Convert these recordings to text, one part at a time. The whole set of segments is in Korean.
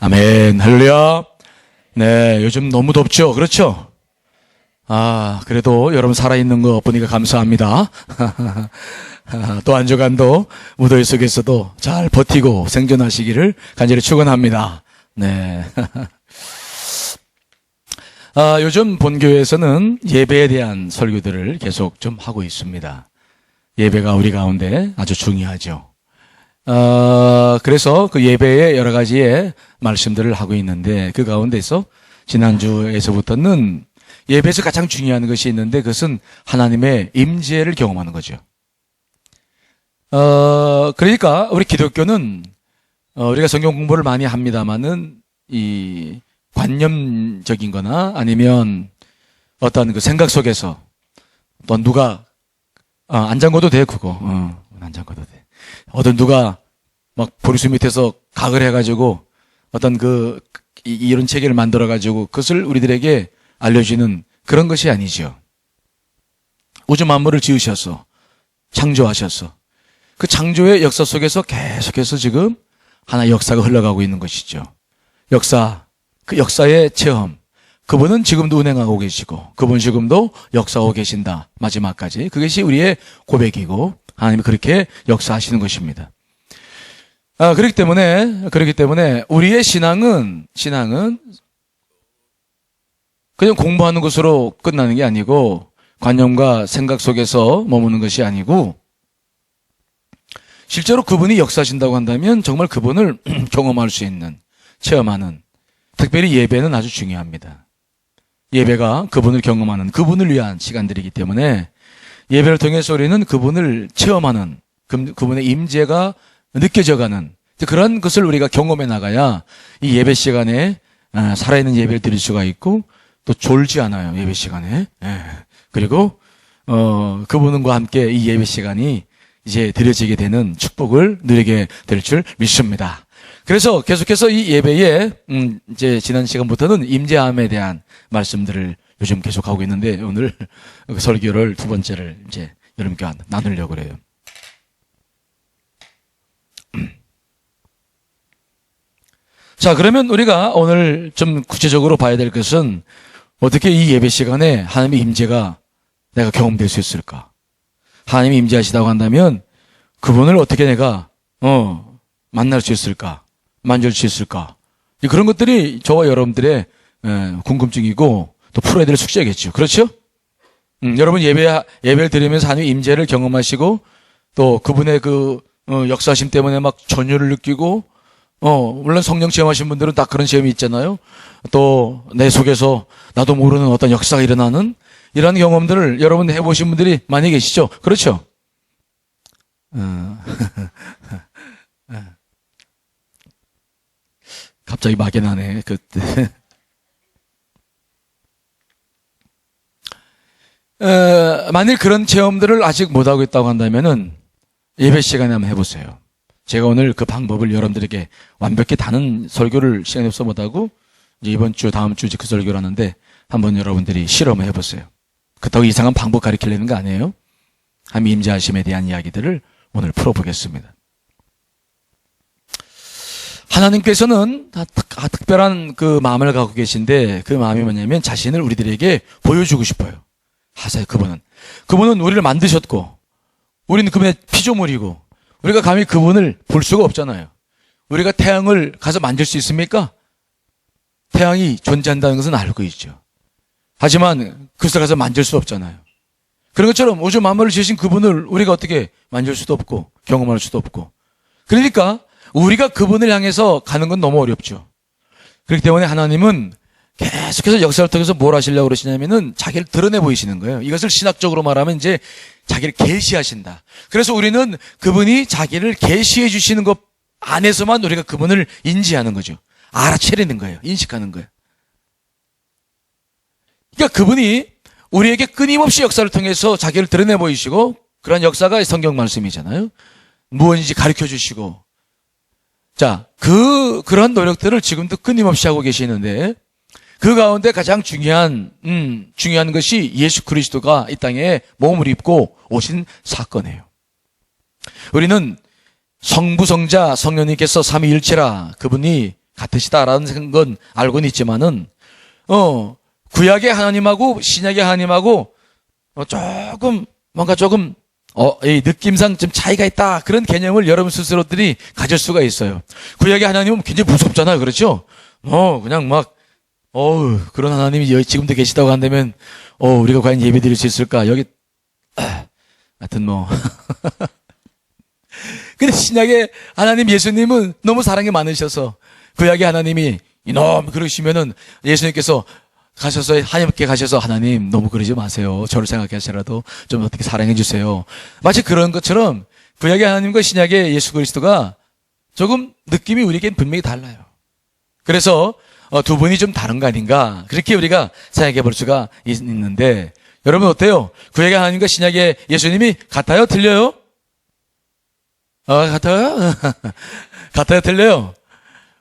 아멘, 할렐루야. 네, 요즘 너무 덥죠? 그렇죠? 그래도 여러분 살아있는 거 보니까 감사합니다. 또 한 주간도 무더위 속에서도 잘 버티고 생존하시기를 간절히 축원합니다. 네. 요즘 본교회에서는 예배에 대한 설교들을 계속 좀 하고 있습니다. 예배가 우리 가운데 아주 중요하죠. 그래서 그 예배에 여러 가지의 말씀들을 하고 있는데 그 가운데서 지난주에서부터는 예배에서 가장 중요한 것이 있는데 그것은 하나님의 임재를 경험하는 거죠. 그러니까 우리 기독교는 우리가 성경 공부를 많이 합니다만은 이 관념적인 거나 아니면 어떤 그 생각 속에서 또 누가 안 잠궈도 돼 그거 안 잠궈도 돼. 어떤 누가 막 보리수 밑에서 각을 해가지고 어떤 이런 체계를 만들어가지고 그것을 우리들에게 알려주는 그런 것이 아니죠. 우주 만물을 지으셔서 창조하셔서 그 창조의 역사 속에서 계속해서 지금 하나의 역사가 흘러가고 있는 것이죠. 그 역사의 체험. 그분은 지금도 운행하고 계시고 그분 지금도 역사하고 계신다. 마지막까지. 그것이 우리의 고백이고 하나님이 그렇게 역사하시는 것입니다. 그렇기 때문에 우리의 신앙은 그냥 공부하는 것으로 끝나는 게 아니고 관념과 생각 속에서 머무는 것이 아니고 실제로 그분이 역사하신다고 한다면 정말 그분을 경험할 수 있는, 체험하는, 특별히 예배는 아주 중요합니다. 예배가 그분을 경험하는, 그분을 위한 시간들이기 때문에 예배를 통해서 우리는 그분을 체험하는, 그분의 임재가 느껴져가는 그런 것을 우리가 경험해 나가야 이 예배 시간에 살아있는 예배를 드릴 수가 있고 또 졸지 않아요. 예배 시간에. 그리고 그분과 함께 이 예배 시간이 이제 드려지게 되는 축복을 누리게 될 줄 믿습니다. 그래서 계속해서 이 예배에 이제 지난 시간부터는 임재함에 대한 말씀들을 요즘 계속하고 있는데 오늘 설교를 두 번째를 이제 여러분께 나누려고 그래요. 자, 그러면 우리가 오늘 좀 구체적으로 봐야 될 것은 어떻게 이 예배 시간에 하나님의 임재가 내가 경험될 수 있을까? 하나님이 임재하시다고 한다면 그분을 어떻게 내가 만날 수 있을까? 만질 수 있을까? 그런 것들이 저와 여러분들의 궁금증이고 또 풀어야 될 숙제겠죠. 그렇죠? 여러분 예배를 드리면서 하나님의 임재를 경험하시고 또 그분의 역사심 때문에 막 전율을 느끼고 물론 성령 체험하신 분들은 다 그런 체험이 있잖아요. 또 내 속에서 나도 모르는 어떤 역사가 일어나는 이런 경험들을 여러분 해보신 분들이 많이 계시죠? 그렇죠? 갑자기 막연하네, 그때. 만일 그런 체험들을 아직 못하고 있다고 한다면은 예배 시간에 한번 해보세요. 제가 오늘 그 방법을 여러분들에게 완벽히 다는 설교를 시간이 없어 못하고 이제 이번 주, 다음 주 그 설교를 하는데 한번 여러분들이 실험을 해보세요. 그렇다고 이상한 방법 가르치려는 거 아니에요. 하나님 임재하심에 대한 이야기들을 오늘 풀어보겠습니다. 하나님께서는 특별한 그 마음을 갖고 계신데 그 마음이 뭐냐면 자신을 우리들에게 보여주고 싶어요. 하사요, 그분은 우리를 만드셨고 우리는 그분의 피조물이고 우리가 감히 그분을 볼 수가 없잖아요. 우리가 태양을 가서 만질 수 있습니까? 태양이 존재한다는 것은 알고 있죠. 하지만 그것을 가서 만질 수 없잖아요. 그런 것처럼 우주 만물을 지으신 그분을 우리가 어떻게 만질 수도 없고 경험할 수도 없고 그러니까 우리가 그분을 향해서 가는 건 너무 어렵죠. 그렇기 때문에 하나님은 계속해서 역사를 통해서 뭘 하시려고 그러시냐면은 자기를 드러내 보이시는 거예요. 이것을 신학적으로 말하면 이제 자기를 계시하신다. 그래서 우리는 그분이 자기를 계시해 주시는 것 안에서만 우리가 그분을 인지하는 거죠. 알아채리는 거예요. 인식하는 거예요. 그러니까 그분이 우리에게 끊임없이 역사를 통해서 자기를 드러내 보이시고 그런 역사가 성경 말씀이잖아요. 무엇인지 가르쳐 주시고 자, 그런 노력들을 지금도 끊임없이 하고 계시는데 그 가운데 가장 중요한 것이 예수 그리스도가 이 땅에 몸을 입고 오신 사건이에요. 우리는 성부, 성자, 성령님께서 삼위일체라 그분이 같으시다라는 건 알고는 있지만은 구약의 하나님하고 신약의 하나님하고 조금 이 느낌상 좀 차이가 있다 그런 개념을 여러분 스스로들이 가질 수가 있어요. 구약의 하나님은 굉장히 무섭잖아요, 그렇죠? 그냥 막 그런 하나님이 지금도 계시다고 한다면 우리가 과연 예배드릴 수 있을까? 여기 하여튼 근데 신약의 하나님 예수님은 너무 사랑이 많으셔서 구약의 하나님이 이놈 그러시면은 예수님께서 가셔서 하나님께 가셔서 하나님 너무 그러지 마세요. 저를 생각하시라도 좀 어떻게 사랑해 주세요. 마치 그런 것처럼 구약의 하나님과 신약의 예수 그리스도가 조금 느낌이 우리에겐 분명히 달라요. 그래서 두 분이 좀 다른 거 아닌가 그렇게 우리가 생각해 볼 수가 있는데 여러분 어때요? 구약의 하나님과 신약의 예수님이 같아요? 틀려요? 같아요? 같아요? 틀려요?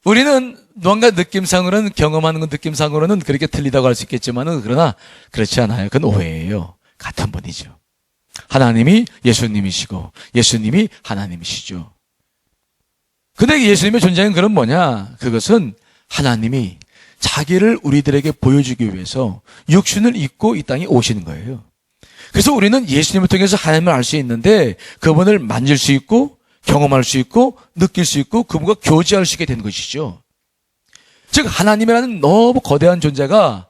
우리는 뭔가 느낌상으로는 경험하는 건 느낌상으로는 그렇게 틀리다고 할 수 있겠지만은 그러나 그렇지 않아요. 그건 오해예요. 같은 분이죠. 하나님이 예수님이시고 예수님이 하나님이시죠. 근데 예수님의 존재는 그런 뭐냐? 그것은 하나님이 자기를 우리들에게 보여주기 위해서 육신을 입고 이 땅에 오시는 거예요. 그래서 우리는 예수님을 통해서 하나님을 알 수 있는데 그분을 만질 수 있고 경험할 수 있고 느낄 수 있고 그분과 교제할 수 있게 된 것이죠. 즉 하나님이라는 너무 거대한 존재가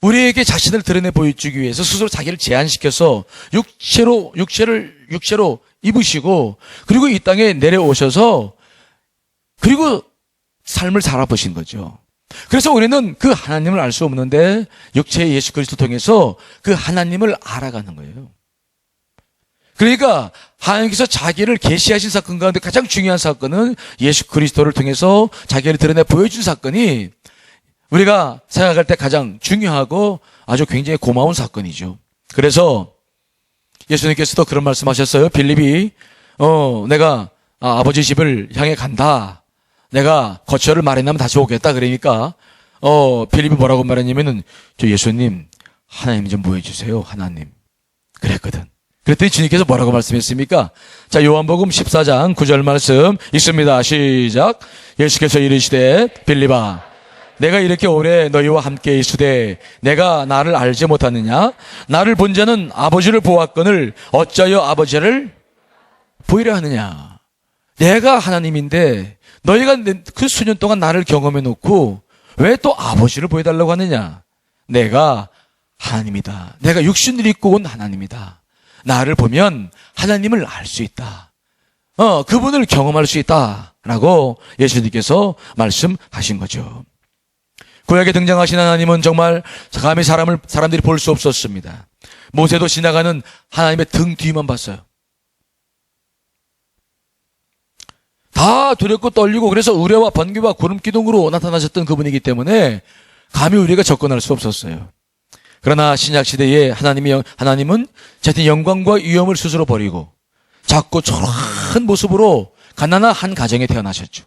우리에게 자신을 드러내 보여주기 위해서 스스로 자기를 제한시켜서 육체로 입으시고 그리고 이 땅에 내려오셔서 그리고 삶을 살아보신 거죠. 그래서 우리는 그 하나님을 알 수 없는데 육체의 예수 그리스도 통해서 그 하나님을 알아가는 거예요. 그러니까 하나님께서 자기를 계시하신 사건 가운데 가장 중요한 사건은 예수 그리스도를 통해서 자기를 드러내 보여준 사건이 우리가 생각할 때 가장 중요하고 아주 굉장히 고마운 사건이죠. 그래서 예수님께서도 그런 말씀하셨어요. 빌립이 내가 아버지 집을 향해 간다. 내가 거처를 마련하면 다시 오겠다. 그러니까 빌립이 뭐라고 말했냐면은 저 예수님 하나님 좀 보여주세요. 하나님 그랬거든. 그랬더니 주님께서 뭐라고 말씀했습니까? 자, 요한복음 14장 9절 말씀 있습니다. 시작. 예수께서 이르시되 빌립아 내가 이렇게 오래 너희와 함께 있으되 내가 나를 알지 못하느냐? 나를 본 자는 아버지를 보았거늘 어찌하여 아버지를 보이려 하느냐? 내가 하나님인데 너희가 그 수년 동안 나를 경험해 놓고 왜 또 아버지를 보여달라고 하느냐? 내가 하나님이다. 내가 육신을 입고 온 하나님이다. 나를 보면 하나님을 알 수 있다. 그분을 경험할 수 있다라고 예수님께서 말씀하신 거죠. 구약에 등장하신 하나님은 정말 감히 사람들이 볼 수 없었습니다. 모세도 지나가는 하나님의 등 뒤만 봤어요. 다 두렵고 떨리고 그래서 의뢰와 번개와 구름 기둥으로 나타나셨던 그분이기 때문에 감히 우리가 접근할 수 없었어요. 그러나 신약시대에 하나님은 자신의 영광과 위엄을 스스로 버리고 작고 초라한 모습으로 가난한 한 가정에 태어나셨죠.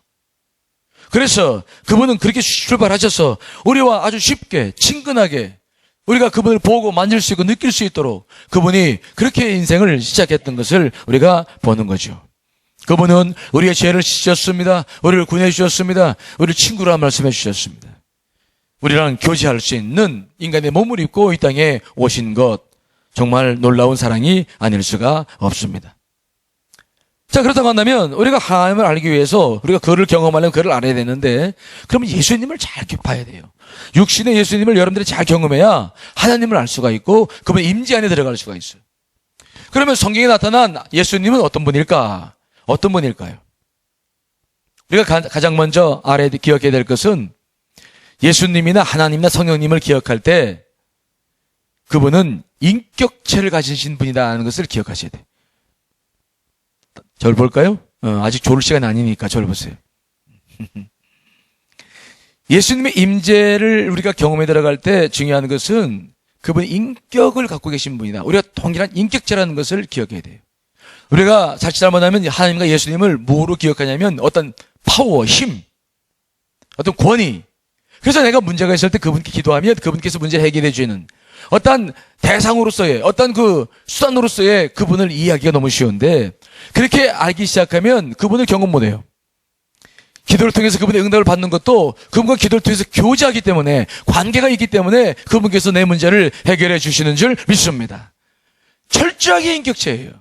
그래서 그분은 그렇게 출발하셔서 우리와 아주 쉽게 친근하게 우리가 그분을 보고 만질 수 있고 느낄 수 있도록 그분이 그렇게 인생을 시작했던 것을 우리가 보는 거죠. 그분은 우리의 죄를 씻으셨습니다. 우리를 구원해 주셨습니다. 우리를 친구라 말씀해 주셨습니다. 우리랑 교제할 수 있는 인간의 몸을 입고 이 땅에 오신 것 정말 놀라운 사랑이 아닐 수가 없습니다. 자, 그렇다고 한다면 우리가 하나님을 알기 위해서 우리가 그를 경험하려면 그를 알아야 되는데 그러면 예수님을 잘 봐야 돼요. 육신의 예수님을 여러분들이 잘 경험해야 하나님을 알 수가 있고 그분 임재 안에 들어갈 수가 있어요. 그러면 성경에 나타난 예수님은 어떤 분일까? 어떤 분일까요? 우리가 가장 먼저 기억해야 될 것은 예수님이나 하나님이나 성령님을 기억할 때 그분은 인격체를 가지신 분이다는 것을 기억하셔야 돼요. 저를 볼까요? 아직 졸을 시간이 아니니까 저를 보세요. 예수님의 임재를 우리가 경험해 들어갈 때 중요한 것은 그분의 인격을 갖고 계신 분이다. 우리가 동일한 인격체라는 것을 기억해야 돼요. 우리가 자칫 잘못하면 하나님과 예수님을 뭐로 기억하냐면 어떤 파워, 힘, 어떤 권위. 그래서 내가 문제가 있을 때 그분께 기도하면 그분께서 문제를 해결해 주는 어떤 대상으로서의 어떤 그 수단으로서의 그분을 이해하기가 너무 쉬운데 그렇게 알기 시작하면 그분을 경험 못해요. 기도를 통해서 그분의 응답을 받는 것도 그분과 기도를 통해서 교제하기 때문에, 관계가 있기 때문에 그분께서 내 문제를 해결해 주시는 줄 믿습니다. 철저하게 인격체예요.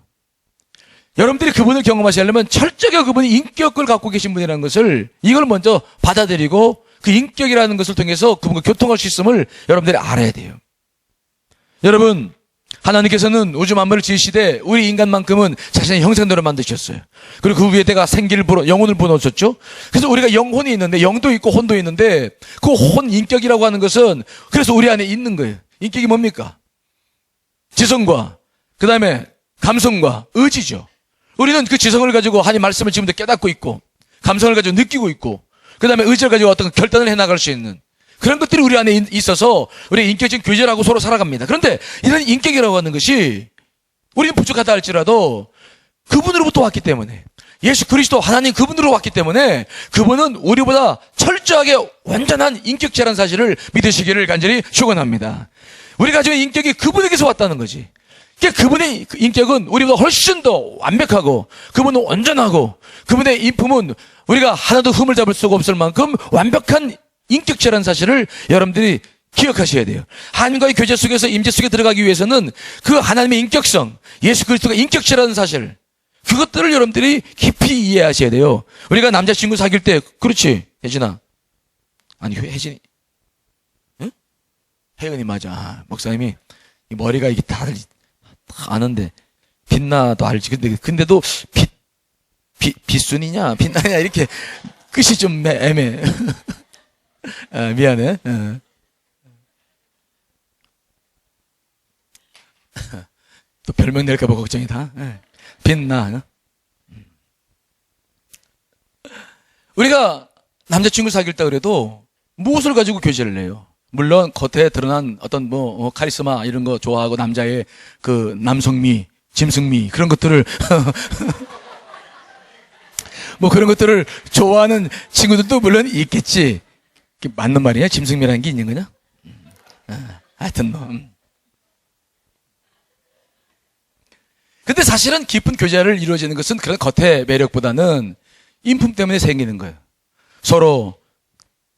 여러분들이 그분을 경험하시려면 철저하게 그분이 인격을 갖고 계신 분이라는 것을, 이걸 먼저 받아들이고 그 인격이라는 것을 통해서 그분과 교통할 수 있음을 여러분들이 알아야 돼요. 여러분, 하나님께서는 우주 만물을 지으시되 우리 인간만큼은 자신의 형상대로 만드셨어요. 그리고 그 위에다가 생기를 영혼을 부어놓으셨죠. 그래서 우리가 영혼이 있는데, 영도 있고 혼도 있는데, 그 혼 인격이라고 하는 것은 그래서 우리 안에 있는 거예요. 인격이 뭡니까? 지성과 그 다음에 감성과 의지죠. 우리는 그 지성을 가지고 하나님 말씀을 지금도 깨닫고 있고, 감성을 가지고 느끼고 있고, 그 다음에 의지를 가지고 어떤 결단을 해나갈 수 있는 그런 것들이 우리 안에 있어서 우리 인격적인 교제라고 서로 살아갑니다. 그런데 이런 인격이라고 하는 것이 우리는 부족하다 할지라도 그분으로부터 왔기 때문에, 예수 그리스도 하나님 그분으로 왔기 때문에 그분은 우리보다 철저하게 완전한 인격체라는 사실을 믿으시기를 간절히 축원합니다. 우리가 가지고 있는 인격이 그분에게서 왔다는 거지. 그러니까 그분의 인격은 우리보다 훨씬 더 완벽하고, 그분은 온전하고, 그분의 인품은 우리가 하나도 흠을 잡을 수가 없을 만큼 완벽한 인격체라는 사실을 여러분들이 기억하셔야 돼요. 하나님과의 교제 속에서 임재 속에 들어가기 위해서는 그 하나님의 인격성, 예수 그리스도가 인격체라는 사실, 그것들을 여러분들이 깊이 이해하셔야 돼요. 우리가 남자친구 사귈 때, 그렇지, 혜진아. 아니, 혜진이. 응? 혜은이 맞아. 목사님이 이 머리가 이게 다들 아는데, 빛나도 알지. 근데도 빛순이냐, 빛나냐, 이렇게 끝이 좀 애매해. 미안해. 또 별명 낼까봐 걱정이다. 빛나. 우리가 남자친구 사귈 때 그래도 무엇을 가지고 교제를 해요? 물론 겉에 드러난 어떤 카리스마 이런 거 좋아하고, 남자의 그 남성미, 짐승미 그런 것들을 그런 것들을 좋아하는 친구들도 물론 있겠지. 맞는 말이야? 짐승미라는 게 있는 거냐? 하여튼 근데 사실은 깊은 교제를 이루어지는 것은 그런 겉의 매력보다는 인품 때문에 생기는 거예요. 서로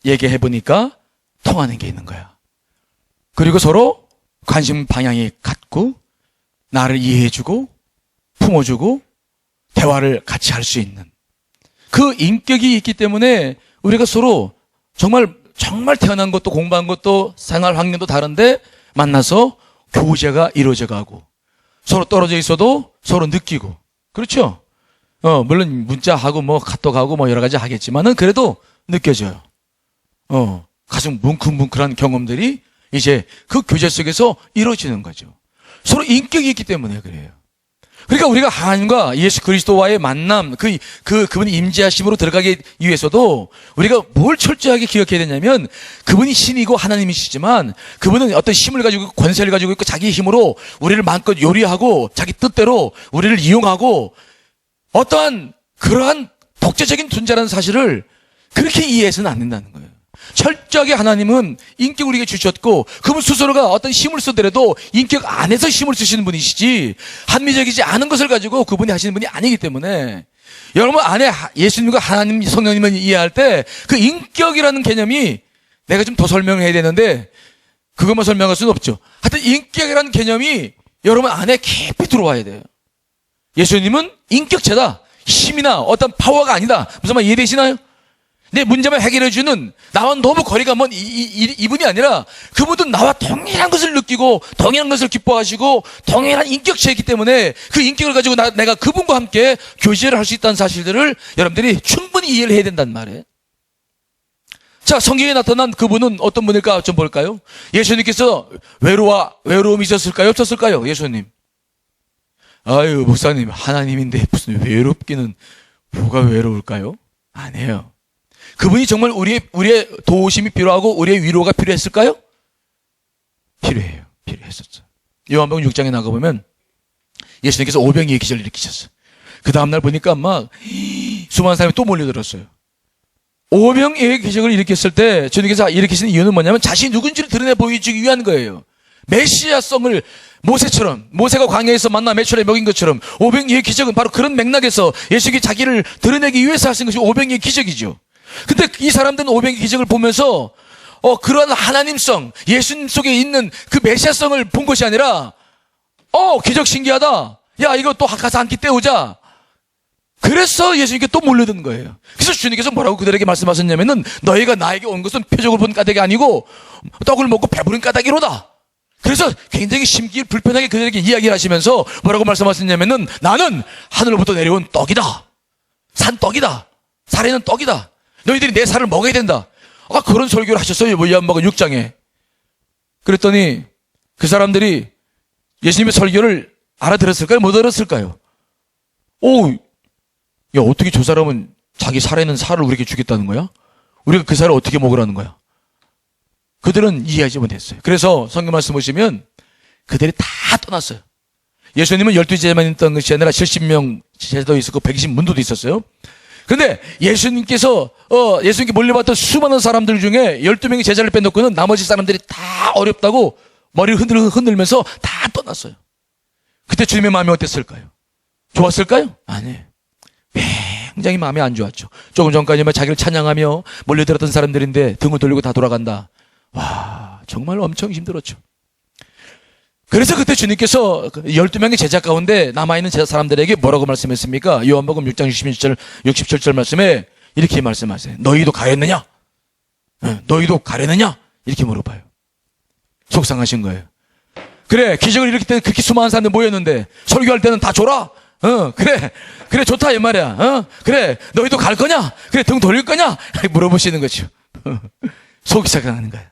얘기해보니까 통하는 게 있는 거야. 그리고 서로 관심 방향이 같고, 나를 이해해주고 품어주고 대화를 같이 할 수 있는 그 인격이 있기 때문에 우리가 서로 정말 태어난 것도 공부한 것도 생활 환경도 다른데 만나서 교제가 이루어져 가고, 서로 떨어져 있어도 서로 느끼고, 그렇죠? 물론 문자하고 카톡하고 여러 가지 하겠지만은 그래도 느껴져요. 가슴 뭉클뭉클한 경험들이 이제 그 교제 속에서 이루어지는 거죠. 서로 인격이 있기 때문에 그래요. 그러니까 우리가 하나님과 예수 그리스도와의 만남, 그분이 임재하심으로 들어가기 위해서도 우리가 뭘 철저하게 기억해야 되냐면, 그분이 신이고 하나님이시지만 그분은 어떤 힘을 가지고 있고 권세를 가지고 있고 자기 힘으로 우리를 마음껏 요리하고 자기 뜻대로 우리를 이용하고 어떠한 그러한 독재적인 존재라는 사실을 그렇게 이해해서는 안 된다는 거예요. 철저하게 하나님은 인격을 우리에게 주셨고, 그분 스스로가 어떤 힘을 쓰더라도 인격 안에서 힘을 쓰시는 분이시지 합리적이지 않은 것을 가지고 그분이 하시는 분이 아니기 때문에, 여러분 안에 예수님과 하나님 성령님을 이해할 때 그 인격이라는 개념이, 내가 좀 더 설명을 해야 되는데 그것만 설명할 수는 없죠. 하여튼 인격이라는 개념이 여러분 안에 깊이 들어와야 돼요. 예수님은 인격체다. 힘이나 어떤 파워가 아니다. 무슨 말 이해되시나요? 내 문제만 해결해주는, 나와 너무 거리가 먼 이분이 아니라, 그분도 나와 동일한 것을 느끼고 동일한 것을 기뻐하시고 동일한 인격체이기 때문에 그 인격을 가지고 내가 그분과 함께 교제를 할 수 있다는 사실들을 여러분들이 충분히 이해를 해야 된단 말이에요. 자, 성경에 나타난 그분은 어떤 분일까 좀 볼까요? 예수님께서 외로움이 있었을까요? 없었을까요? 예수님. 아유, 목사님, 하나님인데 무슨 외롭기는, 뭐가 외로울까요? 아니에요. 그분이 정말 우리의 도우심이 필요하고 우리의 위로가 필요했을까요? 필요해요. 필요했었죠. 요한복음 6장에 나가보면 예수님께서 오병이의 기적을 일으키셨어요. 그 다음날 보니까 막 수많은 사람이 또 몰려들었어요. 오병이의 기적을 일으켰을 때 주님께서 일으키신 이유는 뭐냐면 자신이 누군지를 드러내 보여주기 위한 거예요. 메시아성을 모세처럼, 모세가 광야에서 만나 매출에 먹인 것처럼 500리의 기적은 바로 그런 맥락에서 예수님이 자기를 드러내기 위해서 하신 것이 500리의 기적이죠. 근데 이 사람들은 500리의 기적을 보면서 그런 하나님성, 예수님 속에 있는 그 메시아성을 본 것이 아니라 기적 신기하다. 야, 이거 또 가서 한 끼 때우자. 그래서 예수님께 또 몰려드는 거예요. 그래서 주님께서 뭐라고 그들에게 말씀하셨냐면은 너희가 나에게 온 것은 표적을 본 까닭이 아니고 떡을 먹고 배부른 까닭이로다. 그래서 굉장히 심기 불편하게 그들에게 이야기를 하시면서 뭐라고 말씀하셨냐면은 나는 하늘로부터 내려온 떡이다. 산떡이다. 살에는 떡이다. 너희들이 내 살을 먹어야 된다. 그런 설교를 하셨어요. 요한복음 6장에. 그랬더니 그 사람들이 예수님의 설교를 알아들었을까요? 못 알았을까요? 야, 어떻게 저 사람은 자기 살에는 살을 우리에게 주겠다는 거야? 우리가 그 살을 어떻게 먹으라는 거야? 그들은 이해하지 못했어요. 그래서 성경 말씀 보시면 그들이 다 떠났어요. 예수님은 12제자만 있던 것이 아니라 70명 제자도 있었고 120문도도 있었어요. 그런데 예수님께 몰려봤던 수많은 사람들 중에 12명의 제자를 빼놓고는 나머지 사람들이 다 어렵다고 머리를 흔들면서 다 떠났어요. 그때 주님의 마음이 어땠을까요? 좋았을까요? 아니에요. 굉장히 마음이 안 좋았죠. 조금 전까지만 자기를 찬양하며 몰려들었던 사람들인데 등을 돌리고 다 돌아간다. 와, 정말 엄청 힘들었죠. 그래서 그때 주님께서 12명의 제자 가운데 남아있는 제자 사람들에게 뭐라고 말씀했습니까? 요한복음 6장 67절 말씀에 이렇게 말씀하세요. 너희도 가렸느냐? 너희도 가렸느냐? 이렇게 물어봐요. 속상하신 거예요. 그래, 기적을 일으킬 때는 그렇게 수많은 사람들 모였는데 설교할 때는 다 줘라? 그래, 좋다, 이 말이야. 그래, 너희도 갈 거냐? 그래, 등 돌릴 거냐? 물어보시는 거죠. 속이 상하는 거예요.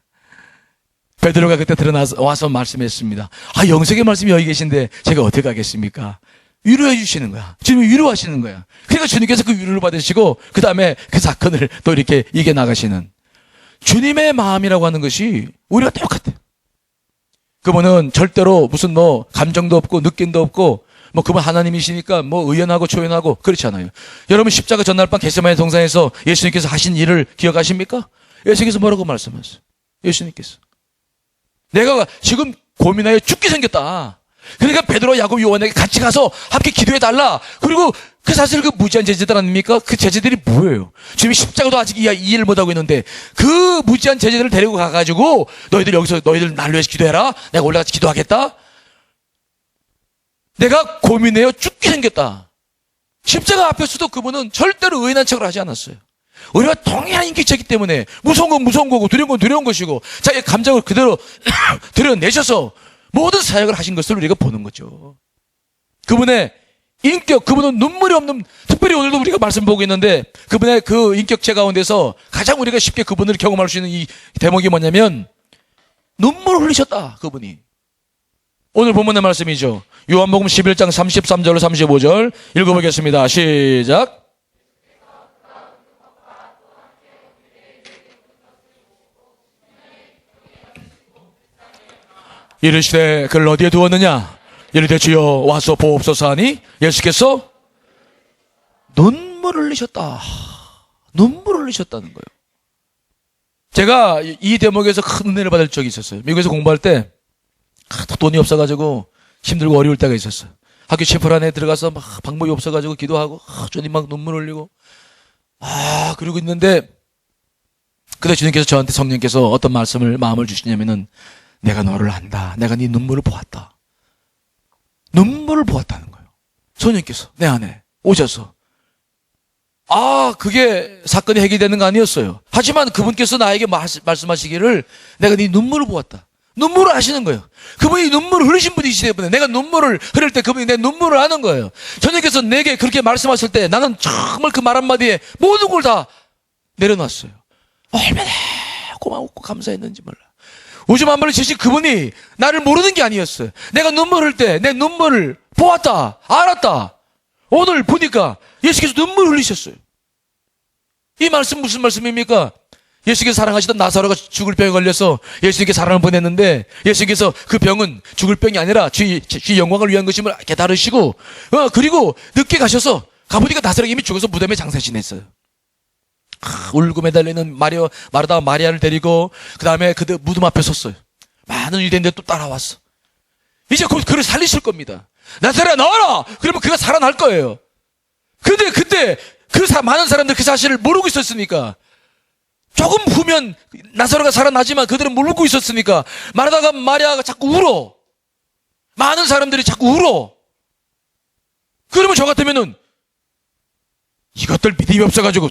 베드로가 그때 와서 말씀했습니다. 영생의 말씀이 여기 계신데 제가 어떻게 하겠습니까? 위로해 주시는 거야. 주님이 위로하시는 거야. 그러니까 주님께서 그 위로를 받으시고 그 다음에 그 사건을 또 이렇게 이겨나가시는 주님의 마음이라고 하는 것이 우리가 똑같아요. 그분은 절대로 무슨 감정도 없고 느낌도 없고 그분 하나님이시니까 의연하고 초연하고 그렇지 않아요. 여러분 십자가 전날 밤 겟세마네 동산에서 예수님께서 하신 일을 기억하십니까? 예수님께서 뭐라고 말씀하셨어요? 예수님께서 내가 지금 고민하여 죽게 생겼다. 그러니까 베드로, 야곱, 요한에게 같이 가서 함께 기도해달라. 그리고 사실 그 무지한 제자들 아닙니까? 그 제자들이 뭐예요? 지금 십자가도 아직 이해를 못하고 있는데 그 무지한 제자들을 데리고 가가지고 너희들 날로 해서 기도해라. 내가 올라가서 기도하겠다. 내가 고민해요 죽게 생겼다. 십자가 앞에서도 그분은 절대로 의인한 척을 하지 않았어요. 우리가 동일한 인격체이기 때문에 무서운 건 무서운 거고 두려운 건 두려운 것이고 자기의 감정을 그대로 드러내셔서 모든 사역을 하신 것을 우리가 보는 거죠. 그분의 인격, 그분은 눈물이 없는, 특별히 오늘도 우리가 말씀 보고 있는데 그분의 그 인격체 가운데서 가장 우리가 쉽게 그분을 경험할 수 있는 이 대목이 뭐냐면 눈물을 흘리셨다. 그분이. 오늘 본문의 말씀이죠. 요한복음 11장 33절로 35절 읽어보겠습니다. 시작. 이르시되 그를 어디에 두었느냐? 이르되 주여 와서 보옵소서 하니 예수께서 눈물을 흘리셨다. 눈물을 흘리셨다는 거예요. 제가 이 대목에서 큰 은혜를 받을 적이 있었어요. 미국에서 공부할 때 돈이 없어가지고 힘들고 어려울 때가 있었어요. 학교 채플 안에 들어가서 막 방법이 없어가지고 기도하고 주님 막 눈물 흘리고 그러고 있는데 그때 주님께서 저한테 성령께서 어떤 마음을 주시냐면은 내가 너를 안다. 내가 네 눈물을 보았다. 눈물을 보았다는 거예요. 성령께서 내 안에 오셔서 그게 사건이 해결되는 거 아니었어요. 하지만 그분께서 나에게 말씀하시기를 내가 네 눈물을 보았다. 눈물을 아시는 거예요. 그분이 눈물을 흘리신 분이시기 때문에 내가 눈물을 흐를 때 그분이 내 눈물을 아는 거예요. 성령께서 내게 그렇게 말씀하실 때 나는 정말 그 말 한마디에 모든 걸 다 내려놨어요. 얼마나 고마웠고 감사했는지 몰라. 우주 만물을 지으신 그분이 나를 모르는 게 아니었어요. 내가 눈물 흘릴 때 내 눈물을 보았다. 알았다. 오늘 보니까 예수께서 눈물 흘리셨어요. 이 말씀 무슨 말씀입니까? 예수께서 사랑하시던 나사로가 죽을 병에 걸려서 예수님께 사랑을 보냈는데 예수께서 그 병은 죽을 병이 아니라 주의 영광을 위한 것임을 깨달으시고 그리고 늦게 가셔서 가보니까 나사로가 이미 죽어서 무덤에 장사 지냈어요. 울고 매달리는 마리아를 데리고 그 다음에 그 무덤 앞에 섰어요. 많은 유대인들이 또 따라왔어. 이제 곧 그를 살리실 겁니다. 나사로야 나와라! 그러면 그가 살아날 거예요. 근데 그때 많은 사람들 그 사실을 모르고 있었으니까, 조금 후면 나사로가 살아나지만 그들은 모르고 있었으니까 마르다가 마리아가 자꾸 울어. 많은 사람들이 자꾸 울어. 그러면 저 같으면은 이것들 믿음이 없어가지고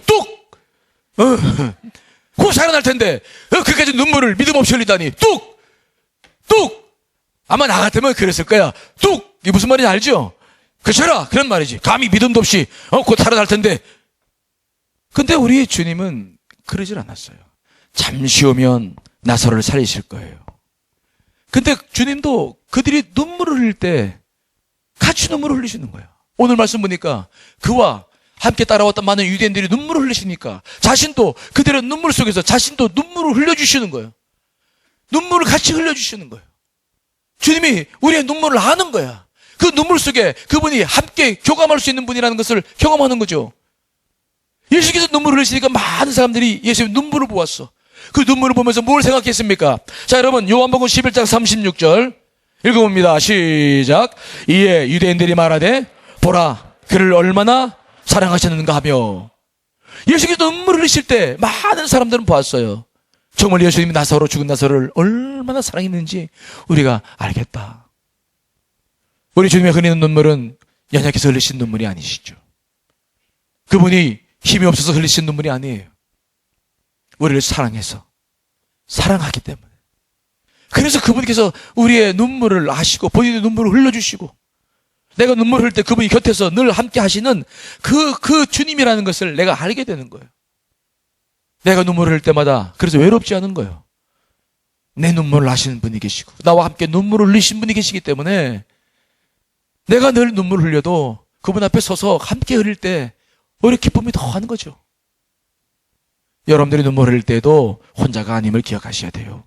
곧 살아날 텐데 그까지 눈물을 믿음 없이 흘리다니 뚝 아마 나 같으면 그랬을 거야. 이게 무슨 말인지 알죠? 그쳐라 그런 말이지. 감히 믿음도 없이 곧 살아날 텐데. 근데 우리 주님은 그러질 않았어요. 잠시 오면 나사로를 살리실 거예요. 근데 주님도 그들이 눈물을 흘릴 때 같이 눈물을 흘리시는 거예요. 오늘 말씀 보니까 그와 함께 따라왔던 많은 유대인들이 눈물을 흘리시니까 자신도 그들의 눈물 속에서 자신도 눈물을 흘려주시는 거예요. 눈물을 같이 흘려주시는 거예요. 주님이 우리의 눈물을 아는 거야. 그 눈물 속에 그분이 함께 교감할 수 있는 분이라는 것을 경험하는 거죠. 예수께서 눈물을 흘리시니까 많은 사람들이 예수님의 눈물을 보았어. 그 눈물을 보면서 뭘 생각했습니까? 자, 여러분 요한복음 11장 36절 읽어봅니다. 시작. 이에 유대인들이 말하되 보라 그를 얼마나 사랑하셨는가 하며. 예수께서 눈물을 흘리실 때 많은 사람들은 보았어요. 정말 예수님이 죽은 나사로를 얼마나 사랑했는지 우리가 알겠다. 우리 주님의 흘리는 눈물은 연약해서 흘리신 눈물이 아니시죠. 그분이 힘이 없어서 흘리신 눈물이 아니에요. 우리를 사랑해서, 사랑하기 때문에. 그래서 그분께서 우리의 눈물을 아시고 본인의 눈물을 흘려주시고, 내가 눈물 흘릴 때 그분이 곁에서 늘 함께 하시는 그 주님이라는 것을 내가 알게 되는 거예요. 내가 눈물 흘릴 때마다 그래서 외롭지 않은 거예요. 내 눈물을 아시는 분이 계시고 나와 함께 눈물을 흘리신 분이 계시기 때문에 내가 늘 눈물 흘려도 그분 앞에 서서 함께 흘릴 때 오히려 기쁨이 더하는 거죠. 여러분들이 눈물 흘릴 때도 혼자가 아님을 기억하셔야 돼요.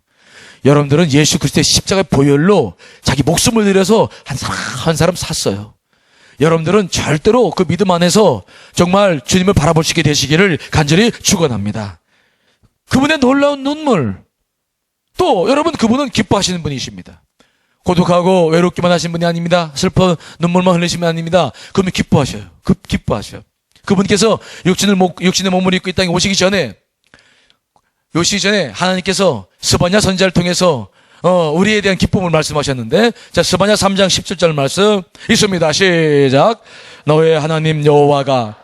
여러분들은 예수 그리스도의 십자가의 보혈로 자기 목숨을 들여서 한 사람 샀어요. 여러분들은 절대로 그 믿음 안에서 정말 주님을 바라볼 수 있게 되시기를 간절히 축원합니다. 그분의 놀라운 눈물, 또 여러분 그분은 기뻐하시는 분이십니다. 고독하고 외롭기만 하신 분이 아닙니다. 슬퍼 눈물만 흘리시는 분이 아닙니다. 그분이 기뻐하셔요. 기뻐하셔요. 그분께서 육신의 몸을 입고 이 땅에 오시기 전에 하나님께서 스바냐 선지자를 통해서 우리에 대한 기쁨을 말씀하셨는데, 자, 스바냐 3장 17절 말씀 있습니다. 시작. 너의 하나님 여호와가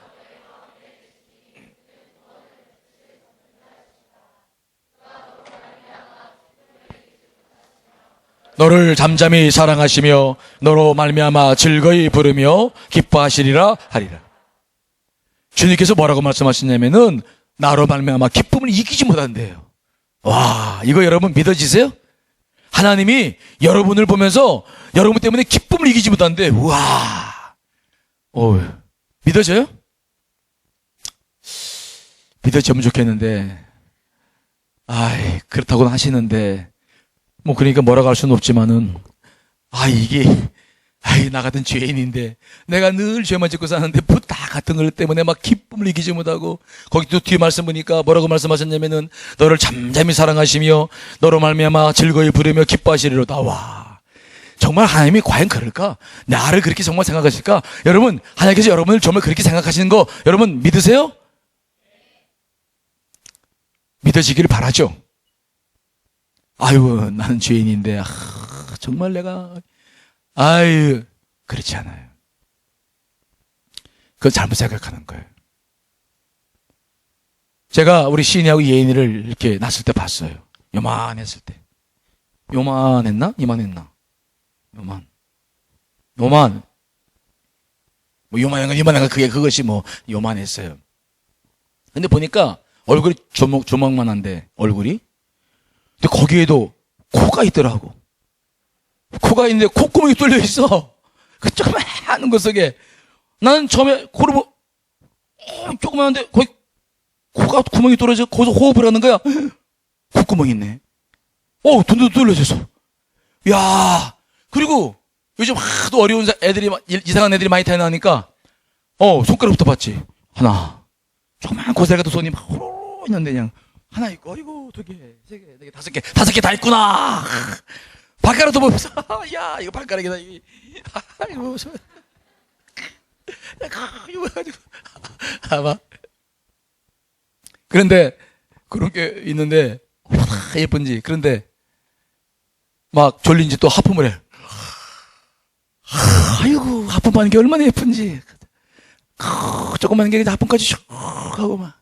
너를 잠잠히 사랑하시며 너로 말미암아 즐거이 부르며 기뻐하시리라 하리라. 주님께서 뭐라고 말씀하시냐면은 나로 말미암아 기쁨을 이기지 못한대요. 와, 이거 여러분 믿어지세요? 하나님이 여러분을 보면서 여러분 때문에 기쁨을 이기지 못한대. 우와. 믿어져요? 믿어지면 좋겠는데. 그렇다고는 하시는데, 그러니까 뭐라고 할 수는 없지만은, 나 같은 죄인인데, 내가 늘 죄만 짓고 사는데, 다 같은 것 때문에 막 기쁨을 이기지 못하고, 거기 또 뒤에 말씀 보니까 뭐라고 말씀하셨냐면은, 너를 잠잠히 사랑하시며, 너로 말미암아 즐거이 부르며 기뻐하시리로다. 와. 정말 하나님이 과연 그럴까? 나를 그렇게 정말 생각하실까? 여러분, 하나님께서 여러분을 정말 그렇게 생각하시는 거, 여러분 믿으세요? 믿어지기를 바라죠? 나는 죄인인데, 정말 내가, 그렇지 않아요. 그건 잘못 생각하는 거예요. 제가 우리 시인이하고 예인이를 이렇게 낳았을 때 봤어요. 요만했을 때. 요만했나? 이만했나? 요만한 건 그것이 요만했어요. 근데 보니까 얼굴이 조목만한데, 얼굴이. 근데 거기에도 코가 있더라고. 코가 있는데 콧구멍이 뚫려 있어. 그 조그마한 것 속에. 나는 처음에 코를 조그마한데 거기 코가 구멍이 뚫어져 거기서 호흡을 하는 거야. 콧구멍이 있네. 둔둔 뚫려져서. 야, 그리고 요즘 하도 어려운 애들이, 이상한 애들이 많이 태어나니까, 손가락부터 봤지. 하나. 조그마한 고사리 같은 손이 막 호로로 있는데 그냥 하나 있고, 두 개, 세 개, 네 개, 다섯 개 다 있구나. 발가락도 보면서 야 이거 발가락이다 이거 이거 가지고 아마 그런데 그런 게 있는데 얼마나 예쁜지. 그런데 막 졸린지 또 하품을 해. 아이고 하품하는 게 얼마나 예쁜지. 조그만 게 하품까지 슉 하고 막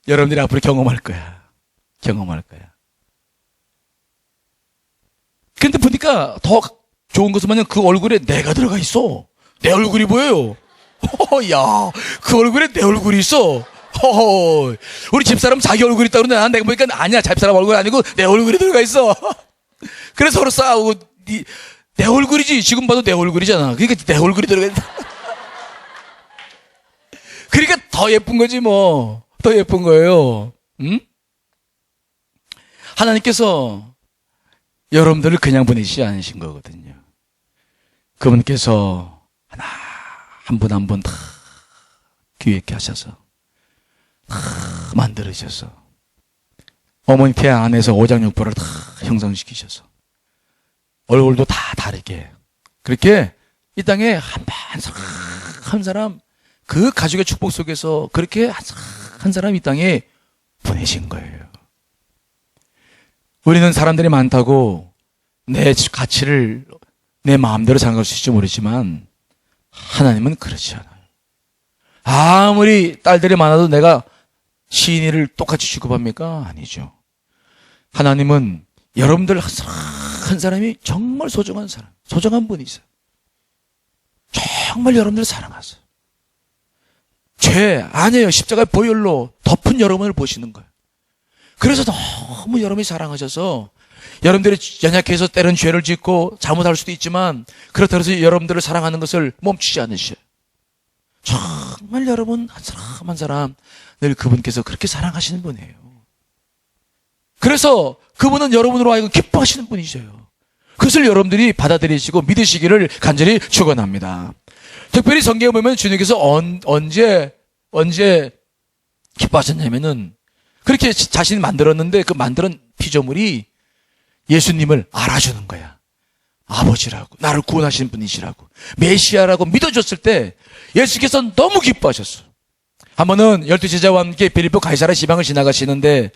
여러분들이 앞으로 경험할 거야. 경험할 거야. 근데 보니까 더 좋은 것은 뭐냐면 그 얼굴에 내가 들어가 있어. 내 얼굴이 보여요. 야, 그 얼굴에 내 얼굴이 있어. 우리 집사람 자기 얼굴이 있다 그러는데 내가 보니까 아니야. 집사람 얼굴이 아니고 내 얼굴이 들어가 있어. 그래서 서로 싸우고 내 얼굴이지. 지금 봐도 내 얼굴이잖아. 그러니까 내 얼굴이 들어가 있다. 그러니까 더 예쁜 거지 뭐. 더 예쁜 거예요. 응? 하나님께서 여러분들을 그냥 보내시지 않으신 거거든요. 그분께서 하나 한 분 한 분 다 기획해 하셔서 다 만들으셔서 어머니 태 안에서 오장육부를 다 형성시키셔서 얼굴도 다 다르게 그렇게 이 땅에 한 사람 그 가족의 축복 속에서 그렇게 한 사람 이 땅에 보내신 거예요. 우리는 사람들이 많다고 내 가치를 내 마음대로 생각할 수 있을지 모르지만 하나님은 그렇지 않아요. 아무리 딸들이 많아도 내가 시인이를 똑같이 취급합니까? 아니죠. 하나님은 여러분들 한 사람이 정말 소중한 사람, 소중한 분이세요. 정말 여러분들을 사랑하세요. 죄 아니에요. 십자가의 보혈로 덮은 여러분을 보시는 거예요. 그래서 너무 여러분이 사랑하셔서 여러분들이 연약해서 때론 죄를 짓고 잘못할 수도 있지만 그렇다고 해서 여러분들을 사랑하는 것을 멈추지 않으셔요. 정말 여러분 한 사람 한 사람 늘 그분께서 그렇게 사랑하시는 분이에요. 그래서 그분은 여러분으로 하여금 기뻐하시는 분이셔요. 그것을 여러분들이 받아들이시고 믿으시기를 간절히 축원합니다. 특별히 성경에 보면 주님께서 언제 기뻐하셨냐면은 그렇게 자신이 만들었는데 그 만드는 피조물이 예수님을 알아주는 거야. 아버지라고, 나를 구원하시는 분이시라고, 메시아라고 믿어줬을 때 예수께서 너무 기뻐하셨어. 한 번은 12제자와 함께 빌립보 가이사랴 지방을 지나가시는데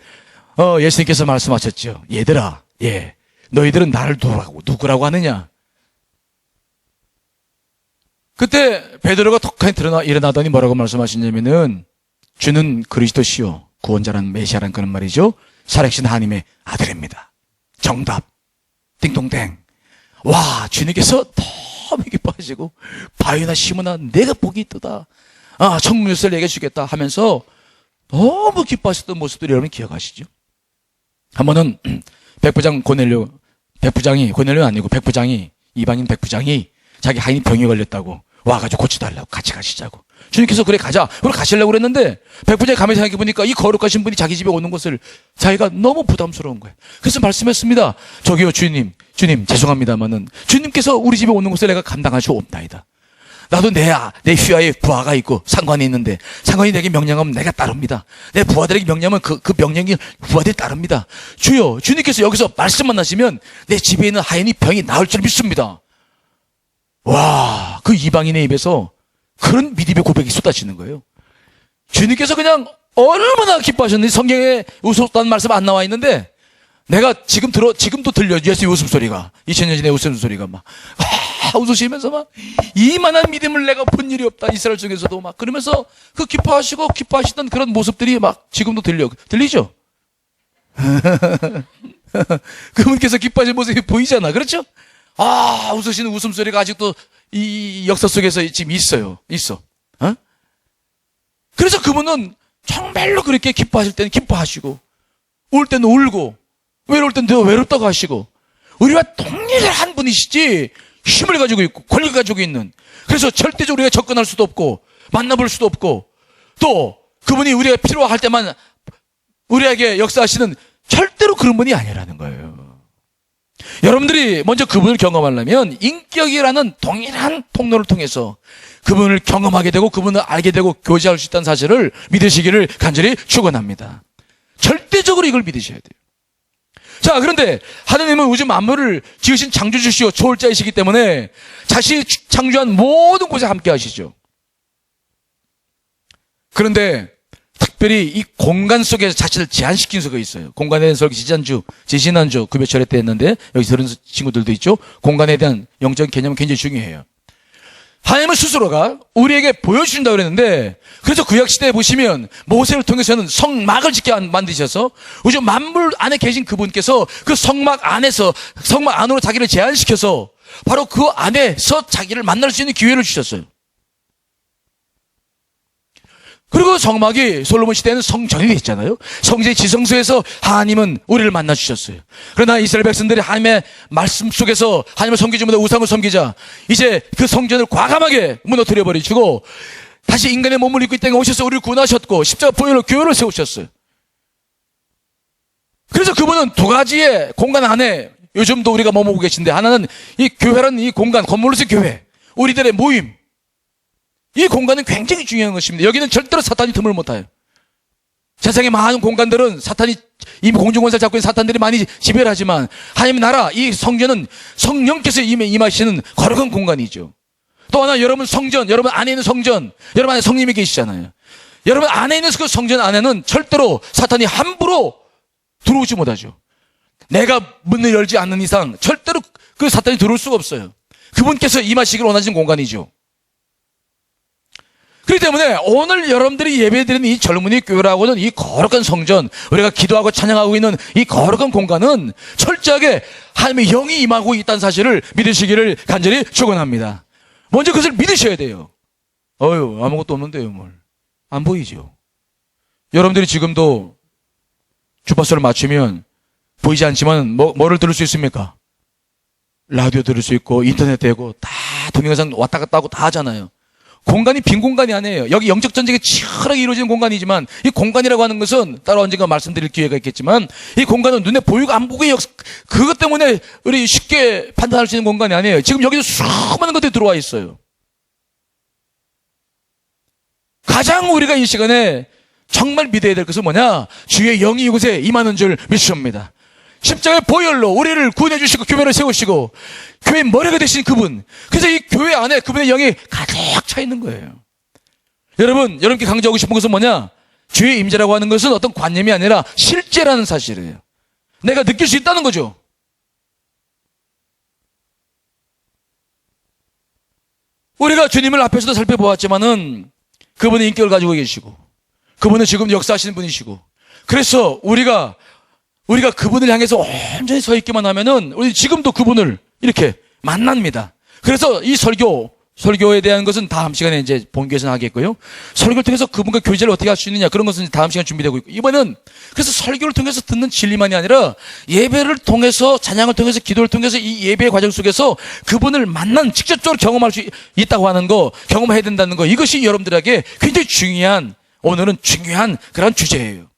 예수님께서 말씀하셨죠. 얘들아, 너희들은 나를 누구라고 하느냐? 그때 베드로가 톡하니 일어나더니 뭐라고 말씀하시냐면은 주는 그리스도시요 구원자라는 메시아라는 그런 말이죠. 살아계신 하나님의 아들입니다. 정답. 띵동댕. 와, 주님께서 너무 기뻐하시고 바위나 시므나 내가 복이 있도다. 천국 열쇠를 내게 주겠다 하면서 너무 기뻐하셨던 모습들을 여러분 기억하시죠? 한 번은 백부장이 이방인 백부장이 자기 하인이 병에 걸렸다고 와가지고 고쳐달라고 같이 가시자고. 주님께서 그래 가자. 그럼 가시려고 그랬는데 백부장이 가만히 생각해보니까 이 거룩하신 분이 자기 집에 오는 것을 자기가 너무 부담스러운 거예요. 그래서 말씀했습니다. 저기요 주님 죄송합니다마는 주님께서 우리 집에 오는 것을 내가 감당할 수 없나이다. 나도 내 휘하에 부하가 있고 상관이 있는데 상관이 내게 명령하면 내가 따릅니다. 내 부하들에게 명령하면 그 명령이 부하들이 따릅니다. 주여, 주님께서 여기서 말씀만 하시면 내 집에 있는 하인이 병이 나을 줄 믿습니다. 와, 그 이방인의 입에서 그런 믿음의 고백이 쏟아지는 거예요. 주님께서 그냥 얼마나 기뻐하셨는지 성경에 웃었다는 말씀 안 나와 있는데 내가 지금도 들려 예수의 웃음소리가 2000년 전에 웃음소리가 막 웃으시면서 막 이만한 믿음을 내가 본 일이 없다 이스라엘 중에서도 막 그러면서 그 기뻐하시던 그런 모습들이 막 지금도 들리죠? 그분께서 기뻐하시는 모습이 보이잖아. 그렇죠? 웃으시는 웃음소리가 아직도 이 역사 속에서 지금 있어. 그래서 그분은 정말로 그렇게 기뻐하실 때는 기뻐하시고, 울 때는 울고, 외로울 때는 더 외롭다고 하시고, 우리와 동일한 분이시지, 힘을 가지고 있고, 권리를 가지고 있는. 그래서 절대적으로 우리가 접근할 수도 없고, 만나볼 수도 없고, 또 그분이 우리가 필요할 때만 우리에게 역사하시는 절대로 그런 분이 아니라는 거예요. 여러분들이 먼저 그분을 경험하려면 인격이라는 동일한 통로를 통해서 그분을 경험하게 되고 그분을 알게 되고 교제할 수 있다는 사실을 믿으시기를 간절히 축원합니다. 절대적으로 이걸 믿으셔야 돼요. 자, 그런데 하나님은 우주 만물을 지으신 창조주시오 초월자이시기 때문에 자신이 창조한 모든 곳에 함께 하시죠. 그런데 특별히 이 공간 속에서 자신을 제한시킨 수가 있어요. 공간에 대한 설교 지지난주 구별철회 때 했는데 여기 들은 친구들도 있죠. 공간에 대한 영적인 개념은 굉장히 중요해요. 하나님은 스스로가 우리에게 보여주신다고 그랬는데, 그래서 구약시대에 보시면 모세를 통해서는 성막을 짓게 만드셔서 우주 만물 안에 계신 그분께서 그 성막 안으로 자기를 제한시켜서 바로 그 안에서 자기를 만날 수 있는 기회를 주셨어요. 그리고 성막이 솔로몬 시대에는 성전이 있잖아요. 성전의 지성소에서 하나님은 우리를 만나 주셨어요. 그러나 이스라엘 백성들이 하나님의 말씀 속에서 하나님을 섬기지 못하고 우상을 섬기자 이제 그 성전을 과감하게 무너뜨려 버리시고 다시 인간의 몸을 입고 이 땅에 오셔서 우리를 구원하셨고 십자가 보혈로 교회를 세우셨어요. 그래서 그분은 두 가지의 공간 안에 요즘도 우리가 머무고 계신데, 하나는 이 교회라는 이 공간, 건물로서 교회, 우리들의 모임, 이 공간은 굉장히 중요한 것입니다. 여기는 절대로 사탄이 틈을 못 타요. 세상의 많은 공간들은 사탄이 이미 공중권세를 잡고 있는 사탄들이 많이 지배를 하지만 하나님의 나라, 이 성전은 성령께서 임하시는 거룩한 공간이죠. 또 하나, 여러분 성전, 여러분 안에 있는 성전, 여러분 안에 성님이 계시잖아요. 여러분 안에 있는 그 성전 안에는 절대로 사탄이 함부로 들어오지 못하죠. 내가 문을 열지 않는 이상 절대로 그 사탄이 들어올 수가 없어요. 그분께서 임하시기를 원하시는 공간이죠. 그렇기 때문에 오늘 여러분들이 예배드리는 이 젊은이 교회라고는 이 거룩한 성전, 우리가 기도하고 찬양하고 있는 이 거룩한 공간은 철저하게 하나님의 영이 임하고 있다는 사실을 믿으시기를 간절히 축원합니다. 먼저 그것을 믿으셔야 돼요. 아무것도 없는데요, 뭘. 안 보이죠. 여러분들이 지금도 주파수를 맞추면 보이지 않지만 뭐를 들을 수 있습니까? 라디오 들을 수 있고 인터넷 되고 다 동영상 왔다 갔다 하고 다 하잖아요. 공간이 빈 공간이 아니에요. 여기 영적 전쟁이 치열하게 이루어지는 공간이지만 이 공간이라고 하는 것은 따로 언젠가 말씀드릴 기회가 있겠지만 이 공간은 눈에 보이고 안 보이고 그것 때문에 우리 쉽게 판단할 수 있는 공간이 아니에요. 지금 여기서 수많은 것들이 들어와 있어요. 가장 우리가 이 시간에 정말 믿어야 될 것은 뭐냐? 주의 영이 이곳에 임하는 줄 믿습니다. 십자가의 보혈로 우리를 구원해 주시고 교회를 세우시고 교회의 머리가 되신 그분, 그래서 이 교회 안에 그분의 영이 가득 차 있는 거예요. 여러분께 강조하고 싶은 것은 뭐냐? 주의 임재라고 하는 것은 어떤 관념이 아니라 실제라는 사실이에요. 내가 느낄 수 있다는 거죠. 우리가 주님을 앞에서도 살펴보았지만은 그분의 인격을 가지고 계시고 그분은 지금 역사하시는 분이시고, 그래서 우리가 그분을 향해서 온전히 서 있기만 하면은 우리 지금도 그분을 이렇게 만납니다. 그래서 이 설교에 대한 것은 다음 시간에 이제 본교에서 하겠고요. 설교를 통해서 그분과 교제를 어떻게 할 수 있느냐, 그런 것은 다음 시간에 준비되고 있고, 이번에는 그래서 설교를 통해서 듣는 진리만이 아니라 예배를 통해서, 찬양을 통해서, 기도를 통해서 이 예배의 과정 속에서 그분을 직접적으로 경험할 수 있다고 하는 거, 경험해야 된다는 거, 이것이 여러분들에게 굉장히 오늘은 중요한 그런 주제예요.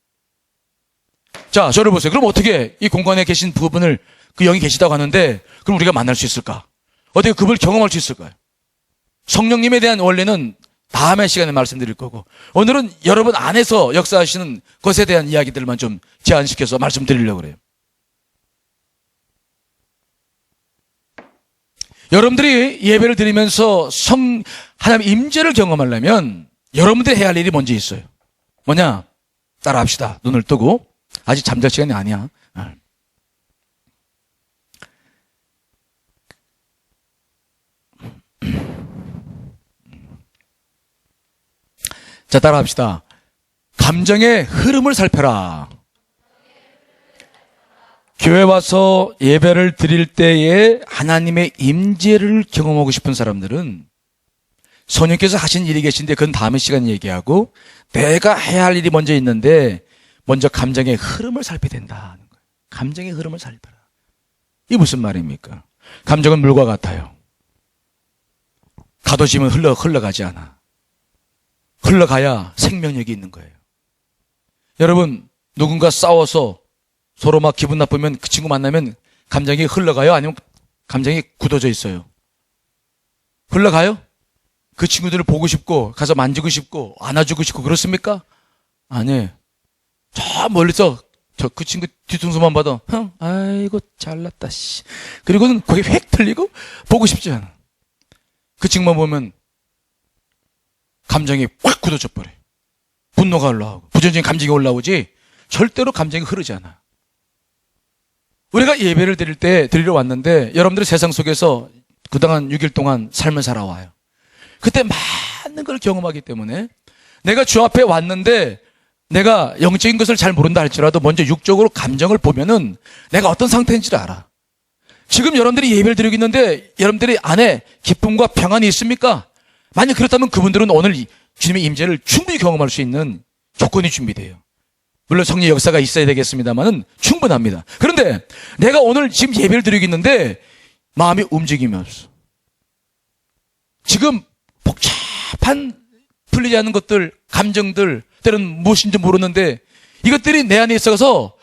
자, 저를 보세요. 그럼 어떻게 이 공간에 계신 부분을 그 영이 계시다고 하는데 그럼 우리가 만날 수 있을까? 어떻게 그분을 경험할 수 있을까요? 성령님에 대한 원리는 다음의 시간에 말씀드릴 거고, 오늘은 여러분 안에서 역사하시는 것에 대한 이야기들만 좀 제안시켜서 말씀드리려고 그래요. 여러분들이 예배를 드리면서 하나님의 임재를 경험하려면 여러분들이 해야 할 일이 먼저 있어요. 뭐냐? 따라합시다. 눈을 뜨고. 아직 잠잘 시간이 아니야. 자, 따라합시다. 감정의 흐름을 살펴라. 교회 와서 예배를 드릴 때에 하나님의 임재를 경험하고 싶은 사람들은 성령께서 하신 일이 계신데 그건 다음 시간에 얘기하고, 내가 해야 할 일이 먼저 있는데 먼저 감정의 흐름을 살펴야 된다는 거예요. 감정의 흐름을 살펴라. 이게 무슨 말입니까? 감정은 물과 같아요. 가둬지면 흘러가지 않아. 흘러가야 생명력이 있는 거예요. 여러분, 누군가 싸워서 서로 막 기분 나쁘면 그 친구 만나면 감정이 흘러가요? 아니면 감정이 굳어져 있어요? 흘러가요? 그 친구들을 보고 싶고 가서 만지고 싶고 안아주고 싶고 그렇습니까? 아니에요. 저 멀리서 그 친구 뒤통수만 봐도, 아이고, 잘났다, 씨. 그리고는 거기 획 틀리고, 보고 싶지 않아. 그 친구만 보면, 감정이 확 굳어져 버려. 분노가 올라오고, 부정적인 감정이 올라오지, 절대로 감정이 흐르지 않아. 우리가 예배를 드리러 왔는데, 여러분들이 세상 속에서 그동안 6일 동안 삶을 살아와요. 그때 많은 걸 경험하기 때문에, 내가 주 앞에 왔는데, 내가 영적인 것을 잘 모른다 할지라도 먼저 육적으로 감정을 보면은 내가 어떤 상태인지를 알아. 지금 여러분들이 예배를 드리고 있는데 여러분들이 안에 기쁨과 평안이 있습니까? 만약 그렇다면 그분들은 오늘 주님의 임재를 충분히 경험할 수 있는 조건이 준비돼요. 물론 성령 역사가 있어야 되겠습니다만은 충분합니다. 그런데 내가 오늘 지금 예배를 드리고 있는데 마음이 움직임이 없어. 지금 복잡한 풀리지 않는 것들, 감정들, 때는 무엇인지 모르는데 이것들이 내 안에 있어서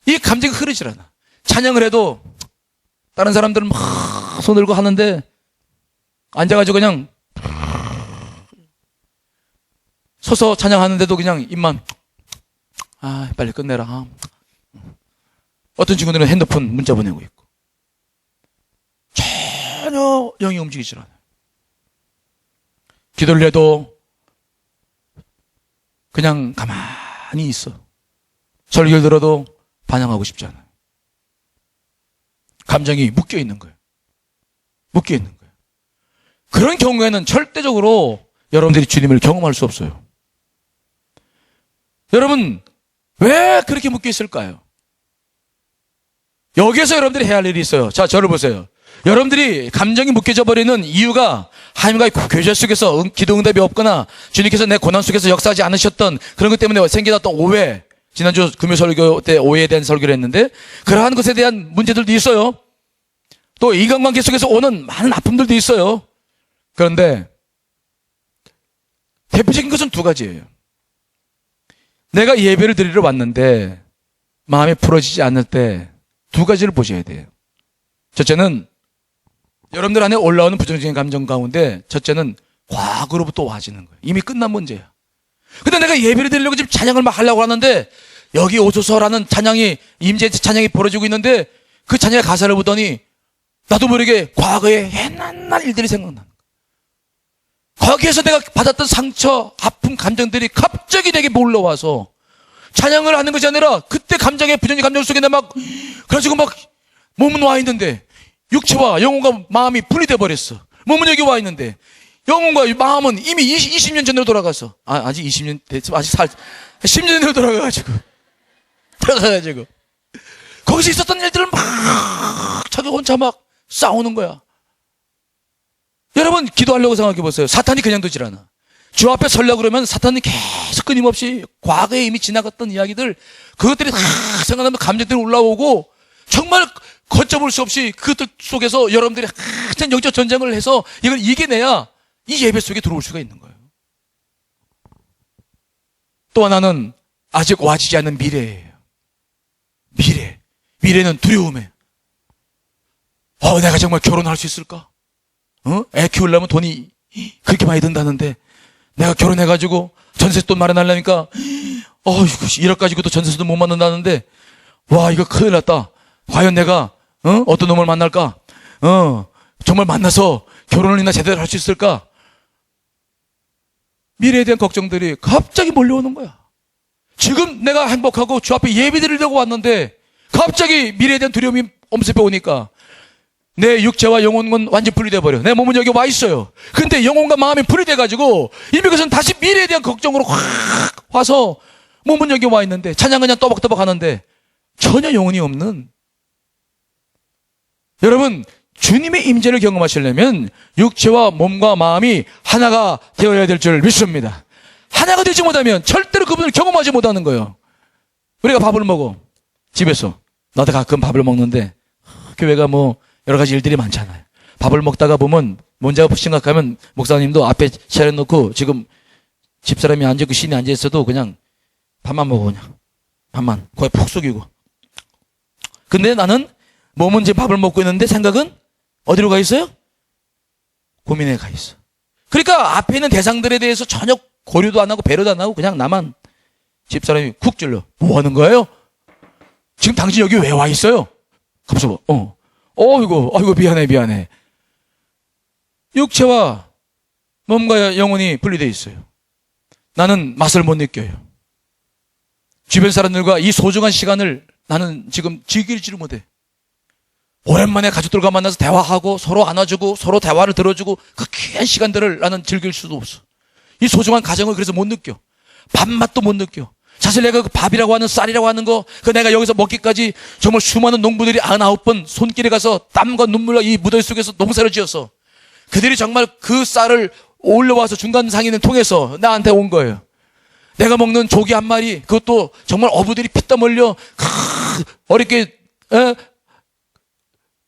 이 감정이 흐르질 않아. 찬양을 해도 다른 사람들은 막 손 들고 하는데 앉아가지고 그냥 서서 찬양하는데도 그냥 입만 빨리 끝내라. 어떤 친구들은 핸드폰 문자 보내고 있고 전혀 영이 움직이질 않아요. 기도를 해도 그냥 가만히 있어. 설교를 들어도 반영하고 싶지 않아요. 감정이 묶여 있는 거예요. 묶여 있는 거예요. 그런 경우에는 절대적으로 여러분들이 주님을 경험할 수 없어요. 여러분, 왜 그렇게 묶여 있을까요? 여기에서 여러분들이 해야 할 일이 있어요. 자, 저를 보세요. 여러분들이 감정이 묶여져 버리는 이유가 하나님과의 교제 속에서 기도 응답이 없거나 주님께서 내 고난 속에서 역사하지 않으셨던 그런 것 때문에 생겨났던 오해. 지난주 금요 설교 때 오해에 대한 설교를 했는데 그러한 것에 대한 문제들도 있어요. 또 인간관계 속에서 오는 많은 아픔들도 있어요. 그런데 대표적인 것은 두 가지예요. 내가 예배를 드리러 왔는데 마음이 풀어지지 않을 때 두 가지를 보셔야 돼요. 첫째는 여러분들 안에 올라오는 부정적인 감정 가운데 첫째는 과거로부터 와지는 거예요. 이미 끝난 문제야. 근데 내가 예배를 드리려고 지금 찬양을 막 하려고 하는데 여기 오소서라는 찬양이 임재 찬양이 벌어지고 있는데 그 찬양의 가사를 보더니 나도 모르게 과거의 해난 일들이 생각나는 거야. 거기에서 내가 받았던 상처, 아픔, 감정들이 갑자기 내게 몰려와서 찬양을 하는 것이 아니라 그때 감정의 부정적인 감정 속에 막 그래가지고 막 몸은 와 있는데 육체와 영혼과 마음이 분리돼 버렸어. 몸은 여기 와 있는데 영혼과 마음은 이미 20년 전으로 돌아가서 아직 20년 됐어. 아직 10년 전으로 돌아가가지고 거기서 있었던 일들을 막 자기 혼자 막 싸우는 거야. 여러분 기도하려고 생각해 보세요. 사탄이 그냥 두질 않아. 주 앞에 서려고 그러면 사탄은 계속 끊임없이 과거에 이미 지나갔던 이야기들 그것들이 다 생각나면 감정들이 올라오고 정말 걷잡을 수 없이 그것들 속에서 여러분들이 한참 영적 전쟁을 해서 이걸 이겨내야 이 예배 속에 들어올 수가 있는 거예요. 또 하나는 아직 와지지 않은 미래예요. 미래는 두려움이에요. 내가 정말 결혼할 수 있을까? 애 키우려면 돈이 그렇게 많이 든다는데 내가 결혼해가지고 전세돈 마련하려니까 1억 가지고도 전세도 못 받는다는데 와 이거 큰일 났다. 과연 내가 어떤 놈을 만날까? 정말 만나서 결혼을 제대로 할 수 있을까? 미래에 대한 걱정들이 갑자기 몰려오는 거야. 지금 내가 행복하고 주 앞에 예배드리려고 왔는데 갑자기 미래에 대한 두려움이 엄습해 오니까 내 육체와 영혼은 완전 분리돼 버려. 내 몸은 여기 와 있어요. 근데 영혼과 마음이 분리돼 가지고 이미 그것은 다시 미래에 대한 걱정으로 확 와서 몸은 여기 와 있는데 찬양 그냥 떠벅떠벅 하는데 전혀 영혼이 없는. 여러분 주님의 임재를 경험하시려면 육체와 몸과 마음이 하나가 되어야 될 줄 믿습니다. 하나가 되지 못하면 절대로 그분을 경험하지 못하는 거예요. 우리가 밥을 먹어 집에서 나도 가끔 밥을 먹는데 교회가 뭐 여러 가지 일들이 많잖아요. 밥을 먹다가 보면 문제가 심각하면 목사님도 앞에 차려놓고 지금 집사람이 앉아있고 신이 앉아있어도 그냥 밥만 먹어 그냥 밥만 거의 푹 속이고. 근데 나는 몸은 지금 밥을 먹고 있는데 생각은 어디로 가 있어요? 고민에 가 있어. 그러니까 앞에 있는 대상들에 대해서 전혀 고려도 안 하고 배려도 안 하고 그냥 나만 집사람이 쿡 찔러. 뭐 하는 거예요? 지금 당신 여기 왜 와 있어요? 가만있어 봐. 아이고, 미안해. 육체와 몸과 영혼이 분리되어 있어요. 나는 맛을 못 느껴요. 주변 사람들과 이 소중한 시간을 나는 지금 즐기지를 못해. 오랜만에 가족들과 만나서 대화하고 서로 안아주고 서로 대화를 들어주고 그 귀한 시간들을 나는 즐길 수도 없어. 이 소중한 가정을 그래서 못 느껴. 밥맛도 못 느껴. 사실 내가 그 밥이라고 하는 쌀이라고 하는 거, 그 내가 여기서 먹기까지 정말 수많은 농부들이 99번 손길에 가서 땀과 눈물과 이 무더위 속에서 농사를 지어서 그들이 정말 그 쌀을 올려와서 중간 상인을 통해서 나한테 온 거예요. 내가 먹는 조기 한 마리, 그것도 정말 어부들이 피땀 흘려 어렵게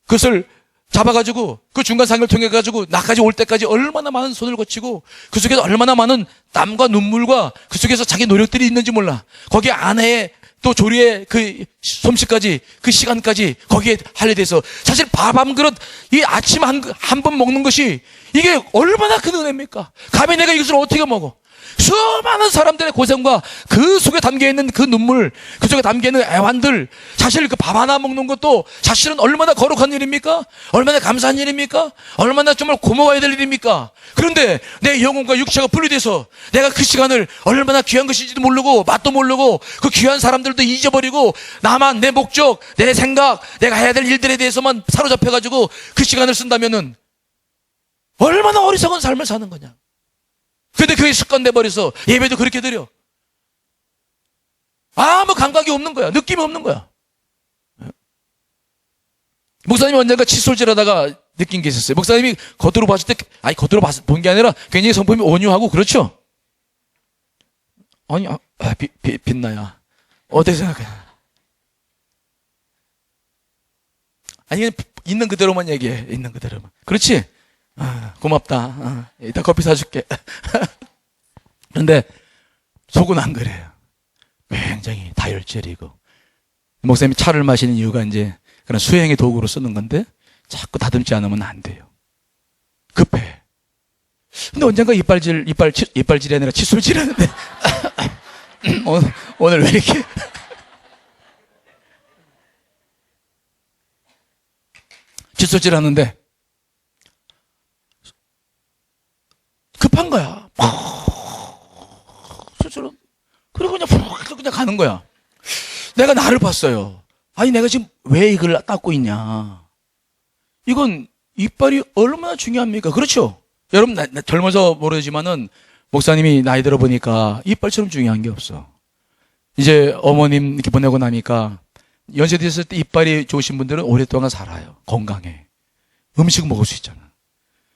그것을 잡아가지고 그 중간 상인을 통해 가지고 나까지 올 때까지 얼마나 많은 손을 거치고 그 속에서 얼마나 많은 땀과 눈물과 그 속에서 자기 노력들이 있는지 몰라. 거기에 아내의 또 조리의 그 솜씨까지 그 시간까지 거기에 할애돼서 사실 밥 한 그릇 이 아침 한 번 먹는 것이 이게 얼마나 큰 은혜입니까? 감히 내가 이것을 어떻게 먹어? 수많은 사람들의 고생과 그 속에 담겨있는 그 눈물, 그 속에 담겨있는 애환들, 사실 그 밥 하나 먹는 것도 사실은 얼마나 거룩한 일입니까? 얼마나 감사한 일입니까? 얼마나 정말 고마워야 될 일입니까? 그런데 내 영혼과 육체가 분리돼서 내가 그 시간을 얼마나 귀한 것인지도 모르고 맛도 모르고 그 귀한 사람들도 잊어버리고 나만 내 목적, 내 생각, 내가 해야 될 일들에 대해서만 사로잡혀가지고 그 시간을 쓴다면은 얼마나 어리석은 삶을 사는 거냐? 근데 그게 습관돼 버려서 예배도 그렇게 드려. 아무 감각이 없는 거야. 느낌이 없는 거야. 목사님이 언젠가 칫솔질 하다가 느낀 게 있었어요. 목사님이 겉으로 봤을 때, 겉으로 본 게 아니라 굉장히 성품이 온유하고 그렇죠? 아니, 빛나야. 어떻게 생각해? 아니, 있는 그대로만 얘기해. 있는 그대로만. 그렇지? 고맙다. 이따 커피 사줄게. 그런데 속은 안 그래요. 굉장히 다혈질이고. 목사님이 차를 마시는 이유가 이제 그런 수행의 도구로 쓰는 건데 자꾸 다듬지 않으면 안 돼요. 급해. 근데 언젠가 이빨질이 아니라 칫솔질 하는데 오늘 왜 이렇게 칫솔질 하는데 급한 거야. 그리고 그냥 가는 거야. 내가 나를 봤어요. 아니, 내가 지금 왜 이걸 닦고 있냐. 이건 이빨이 얼마나 중요합니까? 그렇죠? 여러분, 젊어서 모르지만은 목사님이 나이 들어 보니까 이빨처럼 중요한 게 없어. 이제 어머님 이렇게 보내고 나니까 연세 됐을 때 이빨이 좋으신 분들은 오랫동안 살아요. 건강해. 음식 먹을 수 있잖아.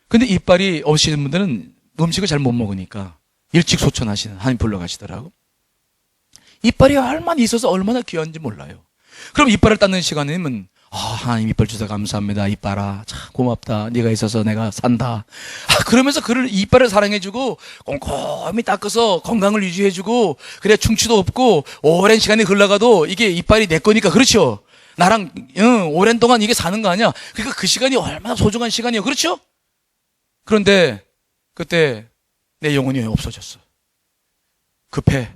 근데 이빨이 없으신 분들은 음식을 잘 못 먹으니까 일찍 소천하시는 하나님 불러가시더라고. 이빨이 얼마나 있어서 얼마나 귀한지 몰라요. 그럼 이빨을 닦는 시간이면 하나님 이빨 주셔서 감사합니다. 이빨아 참 고맙다. 네가 있어서 내가 산다. 그러면서 그를 이빨을 사랑해주고 꼼꼼히 닦아서 건강을 유지해주고 그래 충치도 없고 오랜 시간이 흘러가도 이게 이빨이 내 거니까 그렇죠. 나랑 오랜 동안 이게 사는 거 아니야. 그러니까 그 시간이 얼마나 소중한 시간이에요. 그렇죠? 그런데 그때 내 영혼이 없어졌어. 급해.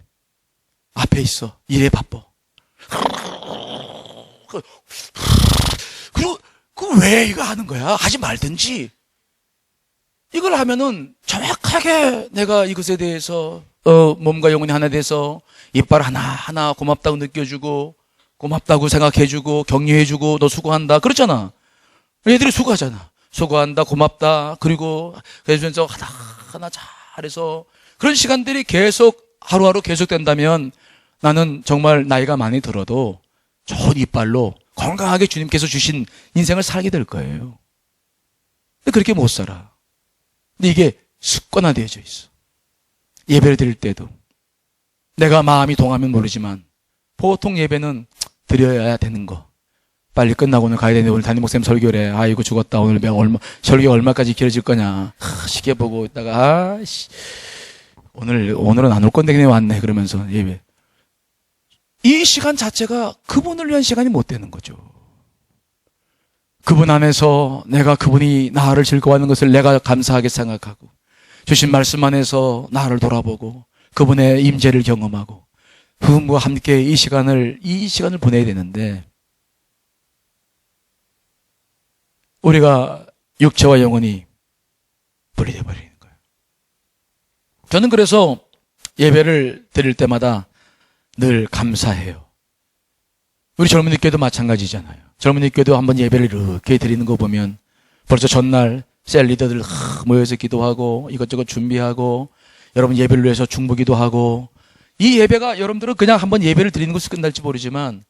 앞에 있어. 일에 바빠. 그리고 왜 이거 하는 거야? 하지 말든지. 이걸 하면은 정확하게 내가 이것에 대해서 몸과 영혼이 하나 돼서 이빨 하나하나 고맙다고 느껴주고 고맙다고 생각해주고 격려해주고 너 수고한다. 그렇잖아. 얘들이 수고하잖아. 수고한다, 고맙다, 그리고 해주면서 하나하나 잘해서 그런 시간들이 계속 하루하루 계속된다면 나는 정말 나이가 많이 들어도 좋은 이빨로 건강하게 주님께서 주신 인생을 살게 될 거예요. 근데 그렇게 못 살아. 근데 이게 습관화되어져 있어. 예배를 드릴 때도 내가 마음이 동하면 모르지만 보통 예배는 드려야 되는 거. 빨리 끝나고 오늘 가야 되는데 오늘 담임 목사님 설교래. 아이고 죽었다. 오늘 설교 얼마까지 길어질 거냐. 시계 보고 있다가 오늘은 안 올 건데 그냥 왔네. 그러면서 예배. 이 시간 자체가 그분을 위한 시간이 못 되는 거죠. 그분 안에서 내가 그분이 나를 즐거워하는 것을 내가 감사하게 생각하고 주신 말씀 안에서 나를 돌아보고 그분의 임재를 경험하고 부모와 함께 이 시간을 보내야 되는데, 우리가 육체와 영혼이 분리되어 버리는 거예요. 저는 그래서 예배를 드릴 때마다 늘 감사해요. 우리 젊은이 교회도 마찬가지잖아요. 젊은이 교회도 한번 예배를 이렇게 드리는 거 보면 벌써 전날 셀 리더들 모여서 기도하고 이것저것 준비하고 여러분 예배를 위해서 중보기도 하고, 이 예배가 여러분들은 그냥 한번 예배를 드리는 것으로 끝날지 모르지만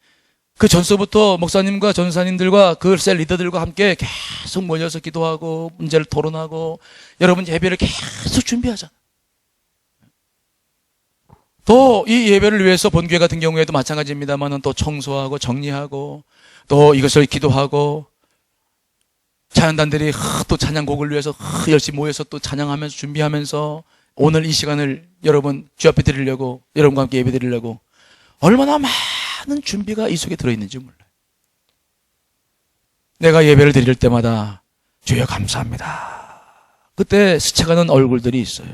그 전서부터 목사님과 전사님들과 그 셀 리더들과 함께 계속 모여서 기도하고 문제를 토론하고 여러분 예배를 계속 준비하잖아요. 또 이 예배를 위해서 본교회 같은 경우에도 마찬가지입니다만 또 청소하고 정리하고 또 이것을 기도하고, 찬양단들이 또 찬양곡을 위해서 열심히 모여서 또 찬양하면서 준비하면서 오늘 이 시간을 여러분 주 앞에 드리려고, 여러분과 함께 예배 드리려고 얼마나 많은 준비가 이 속에 들어있는지 몰라요. 내가 예배를 드릴 때마다 주여 감사합니다, 그때 스쳐가는 얼굴들이 있어요.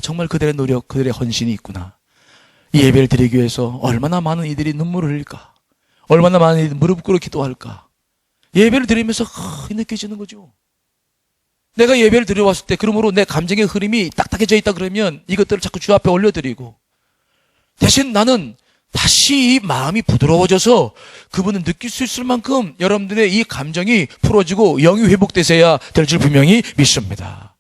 정말 그들의 노력, 그들의 헌신이 있구나. 이 예배를 드리기 위해서 얼마나 많은 이들이 눈물을 흘릴까, 얼마나 많은 이들이 무릎 꿇어 기도할까. 예배를 드리면서 느껴지는 거죠. 내가 예배를 드려왔을 때 그러므로 내 감정의 흐름이 딱딱해져 있다 그러면 이것들을 자꾸 주 앞에 올려드리고, 대신 나는 다시 이 마음이 부드러워져서 그분은 느낄 수 있을 만큼 여러분들의 이 감정이 풀어지고 영이 회복되셔야 될 줄 분명히 믿습니다.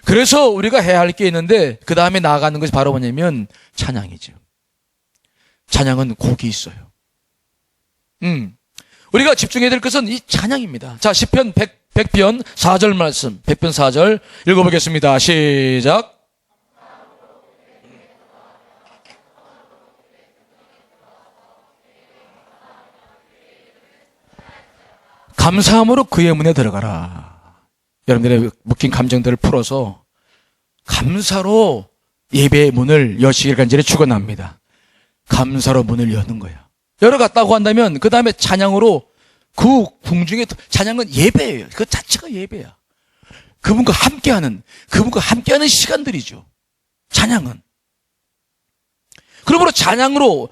그래서 우리가 해야 할 게 있는데 그 다음에 나아가는 것이 바로 뭐냐면 찬양이죠. 찬양은 곡이 있어요. 우리가 집중해야 될 것은 이 찬양입니다. 자, 시편 100편 4절 말씀, 100편 4절 읽어보겠습니다. 시작. 감사함으로 그의 문에 들어가라. 여러분들의 묶인 감정들을 풀어서 감사로 예배의 문을 여시기를 간절히 축원합니다. 감사로 문을 여는 거야. 열어갔다고 한다면 그 다음에 찬양으로, 그 궁중에 찬양은 예배예요. 그 자체가 예배야. 그분과 함께하는 시간들이죠. 찬양은. 그러므로 찬양으로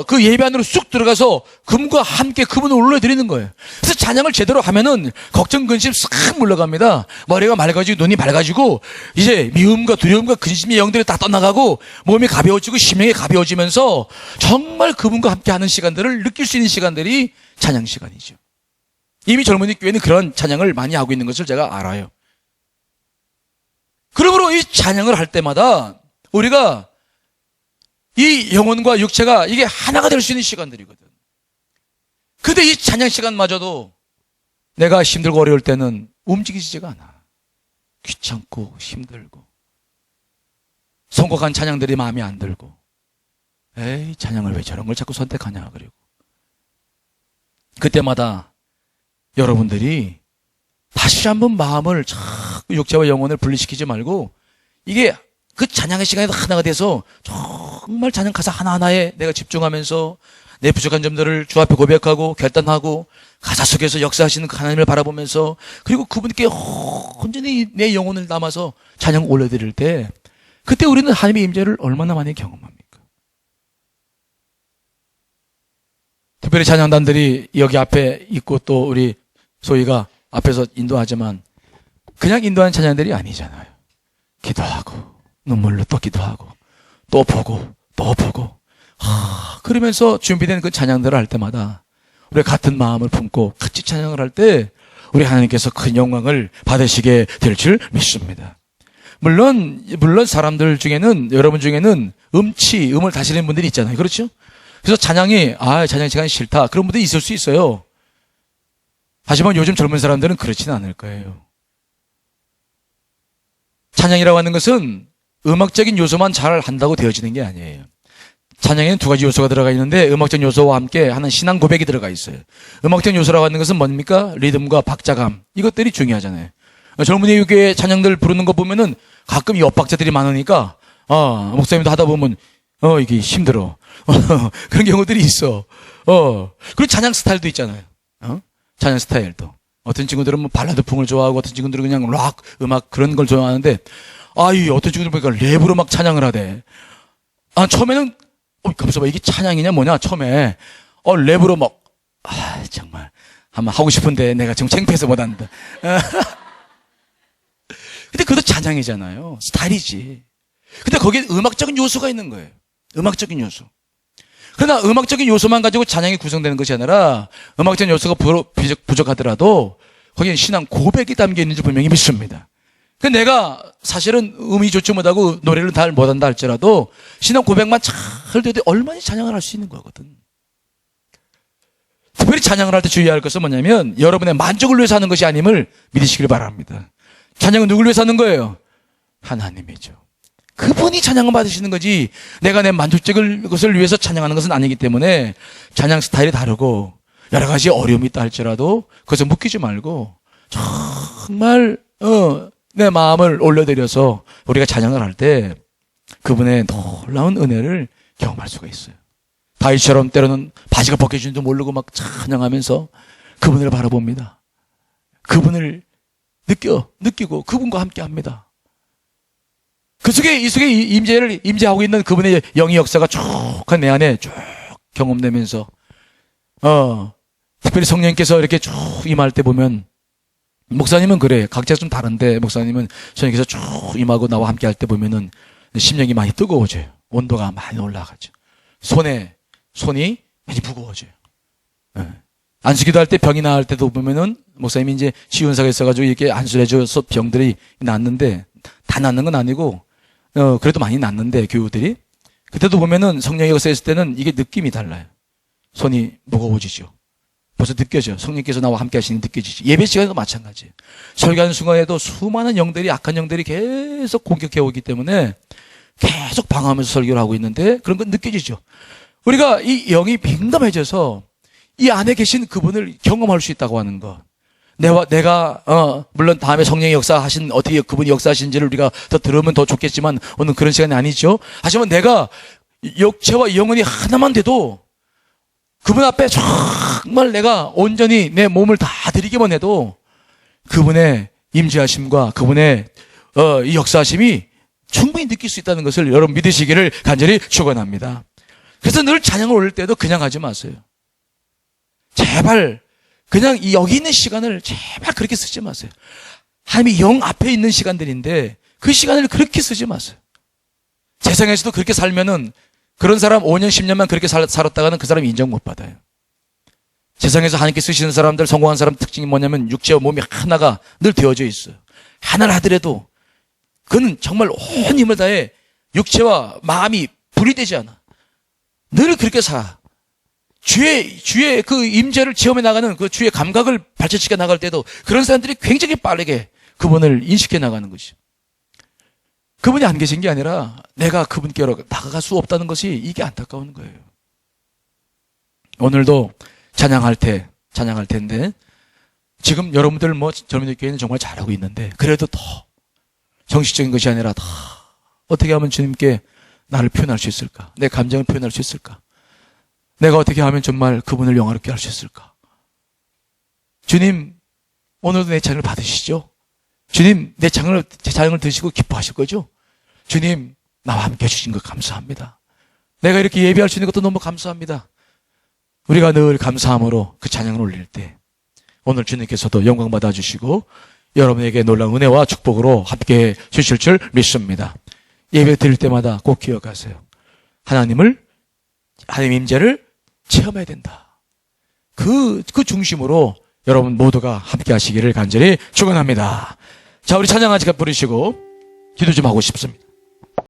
그 예배 안으로 쑥 들어가서 그분과 함께 그분을 올려드리는 거예요. 그래서 찬양을 제대로 하면은 걱정, 근심 싹 물러갑니다. 머리가 맑아지고 눈이 밝아지고 이제 미움과 두려움과 근심의 영들이 다 떠나가고 몸이 가벼워지고 심령이 가벼워지면서 정말 그분과 함께 하는 시간들을 느낄 수 있는 시간들이 찬양 시간이죠. 이미 젊은이 교회는 그런 찬양을 많이 하고 있는 것을 제가 알아요. 그러므로 이 찬양을 할 때마다 우리가 이 영혼과 육체가 이게 하나가 될 수 있는 시간들이거든. 근데 이 찬양 시간마저도 내가 힘들고 어려울 때는 움직이지가 않아. 귀찮고 힘들고 선곡한 찬양들이 마음에 안 들고, 에이 찬양을 왜 저런 걸 자꾸 선택하냐. 그리고 그때마다 여러분들이 다시 한번 마음을 자꾸 육체와 영혼을 분리시키지 말고 이게 그 찬양의 시간에 하나가 돼서 정말 찬양 가사 하나하나에 내가 집중하면서 내 부족한 점들을 주 앞에 고백하고 결단하고 가사 속에서 역사하시는 그 하나님을 바라보면서 그리고 그분께 온전히 내 영혼을 담아서 찬양 올려드릴 때 그때 우리는 하나님의 임재를 얼마나 많이 경험합니까? 특별히 찬양단들이 여기 앞에 있고 또 우리 소희가 앞에서 인도하지만 그냥 인도하는 찬양들이 아니잖아요. 기도하고 눈물로 또 기도하고 또 보고 또 보고 그러면서 준비된 그 찬양들을 할 때마다 우리 같은 마음을 품고 같이 찬양을 할 때 우리 하나님께서 큰 영광을 받으시게 될 줄 믿습니다. 물론 사람들 중에는, 여러분 중에는 음을 다스리는 분들이 있잖아요. 그렇죠? 그래서 찬양 시간이 싫다 그런 분들이 있을 수 있어요. 하지만 요즘 젊은 사람들은 그렇지는 않을 거예요. 찬양이라고 하는 것은 음악적인 요소만 잘 한다고 되어지는 게 아니에요. 찬양에는 두 가지 요소가 들어가 있는데 음악적 요소와 함께 하는 신앙 고백이 들어가 있어요. 음악적 요소라고 하는 것은 뭡니까? 리듬과 박자감, 이것들이 중요하잖아요. 젊은이 교회 찬양들 부르는 거 보면은 가끔 이 엇박자들이 많으니까 목사님도 하다 보면 이게 힘들어. 그런 경우들이 있어. 그리고 찬양 스타일도 있잖아요. 찬양 스타일도. 어떤 친구들은 뭐 발라드풍을 좋아하고 어떤 친구들은 그냥 락 음악 그런 걸 좋아하는데 어떤 친구들 보니까 랩으로 막 찬양을 하대. 처음에는 가만있어 봐. 이게 찬양이냐 뭐냐 처음에 랩으로 막 정말 한번 하고 싶은데 내가 지금 창피해서 못한다. 근데 그것도 찬양이잖아요. 스타일이지. 근데 거기에 음악적인 요소가 있는 거예요. 음악적인 요소. 그러나 음악적인 요소만 가지고 찬양이 구성되는 것이 아니라 음악적인 요소가 부족하더라도 거기에 신앙 고백이 담겨 있는지 분명히 믿습니다. 근데 내가 사실은 음이 좋지 못하고 노래를 잘 못한다 할지라도 신앙 고백만 잘 돼도 얼마나 찬양을 할 수 있는 거거든. 특별히 찬양을 할 때 주의해야 할 것은 뭐냐면 여러분의 만족을 위해서 하는 것이 아님을 믿으시길 바랍니다. 찬양은 누굴 위해서 하는 거예요? 하나님이죠. 그분이 찬양을 받으시는 거지 내가 내 만족적인 것을 위해서 찬양하는 것은 아니기 때문에 찬양 스타일이 다르고 여러 가지 어려움이 있다 할지라도 그것을 묶이지 말고 정말 내 마음을 올려드려서 우리가 찬양을 할 때 그분의 놀라운 은혜를 경험할 수가 있어요. 다윗처럼 때로는 바지가 벗겨진지도 모르고 막 찬양하면서 그분을 바라봅니다. 그분을 느끼고 그분과 함께 합니다. 이 속에 임재하고 있는 그분의 영의 역사가 쭉 내 안에 쭉 경험되면서, 특별히 성령님께서 이렇게 쭉 임할 때 보면, 목사님은 그래. 각자 좀 다른데, 목사님은 성령님께서 쭉 임하고 나와 함께 할 때 보면은 심령이 많이 뜨거워져요. 온도가 많이 올라가죠. 손이 많이 무거워져요. 안수기도 할 때 병이 나을 때도 보면은 목사님이 이제 치유사가 있어가지고 이렇게 안수를 해줘서 병들이 낫는데, 다 낫는 건 아니고, 그래도 많이 낫는데, 교우들이. 그때도 보면은 성령이 역사했을 때는 이게 느낌이 달라요. 손이 무거워지죠. 벌써 느껴져요. 성령께서 나와 함께 하시는 게 느껴지죠. 예배 시간에도 마찬가지예요. 설교하는 순간에도 수많은 영들이, 악한 영들이 계속 공격해 오기 때문에 계속 방어하면서 설교를 하고 있는데 그런 건 느껴지죠. 우리가 이 영이 민감해져서 이 안에 계신 그분을 경험할 수 있다고 하는 것. 내가 물론 다음에 성령의 역사하신 어떻게 그분이 역사하신지를 우리가 더 들으면 더 좋겠지만 오늘 그런 시간이 아니죠. 하지만 내가 육체와 영혼이 하나만 돼도 그분 앞에 정말 내가 온전히 내 몸을 다 드리기만 해도 그분의 임재하심과 그분의 이 역사하심이 충분히 느낄 수 있다는 것을 여러분 믿으시기를 간절히 축원합니다. 그래서 늘 찬양을 올릴 때도 그냥 하지 마세요. 제발 그냥 여기 있는 시간을 제발 그렇게 쓰지 마세요. 하나님이 영 앞에 있는 시간들인데 그 시간을 그렇게 쓰지 마세요. 세상에서도 그렇게 살면은 그런 사람 5년 10년만 그렇게 살았다가는 그 사람이 인정 못 받아요. 세상에서 하나님께 쓰시는 사람들, 성공한 사람 특징이 뭐냐면 육체와 몸이 하나가 늘 되어져 있어요. 하나를 하더라도 그는 정말 온 힘을 다해 육체와 마음이 분리되지 않아. 늘 그렇게 살아. 주의 그 임재를 체험해 나가는 그 주의 감각을 발전시켜 나갈 때도 그런 사람들이 굉장히 빠르게 그분을 인식해 나가는 것이죠. 그분이 안 계신 게 아니라 내가 그분께로 나아갈 수 없다는 것이 이게 안타까운 거예요. 오늘도 찬양할 텐데 지금 여러분들 젊은이 교회는 정말 잘하고 있는데 그래도 더 정식적인 것이 아니라 더 어떻게 하면 주님께 나를 표현할 수 있을까? 내 감정을 표현할 수 있을까? 내가 어떻게 하면 정말 그분을 영화롭게 할 수 있을까? 주님, 오늘도 내 찬양을 받으시죠? 주님, 내 찬양을 드시고 기뻐하실 거죠? 주님, 나와 함께 해주신 것 감사합니다. 내가 이렇게 예배할 수 있는 것도 너무 감사합니다. 우리가 늘 감사함으로 그 찬양을 올릴 때 오늘 주님께서도 영광 받아주시고 여러분에게 놀라운 은혜와 축복으로 함께 주실 줄 믿습니다. 예배 드릴 때마다 꼭 기억하세요. 하나님 임재를 체험해야 된다. 그 중심으로 여러분 모두가 함께 하시기를 간절히 축원합니다. 자, 우리 찬양 한 시간 부르시고 기도 좀 하고 싶습니다.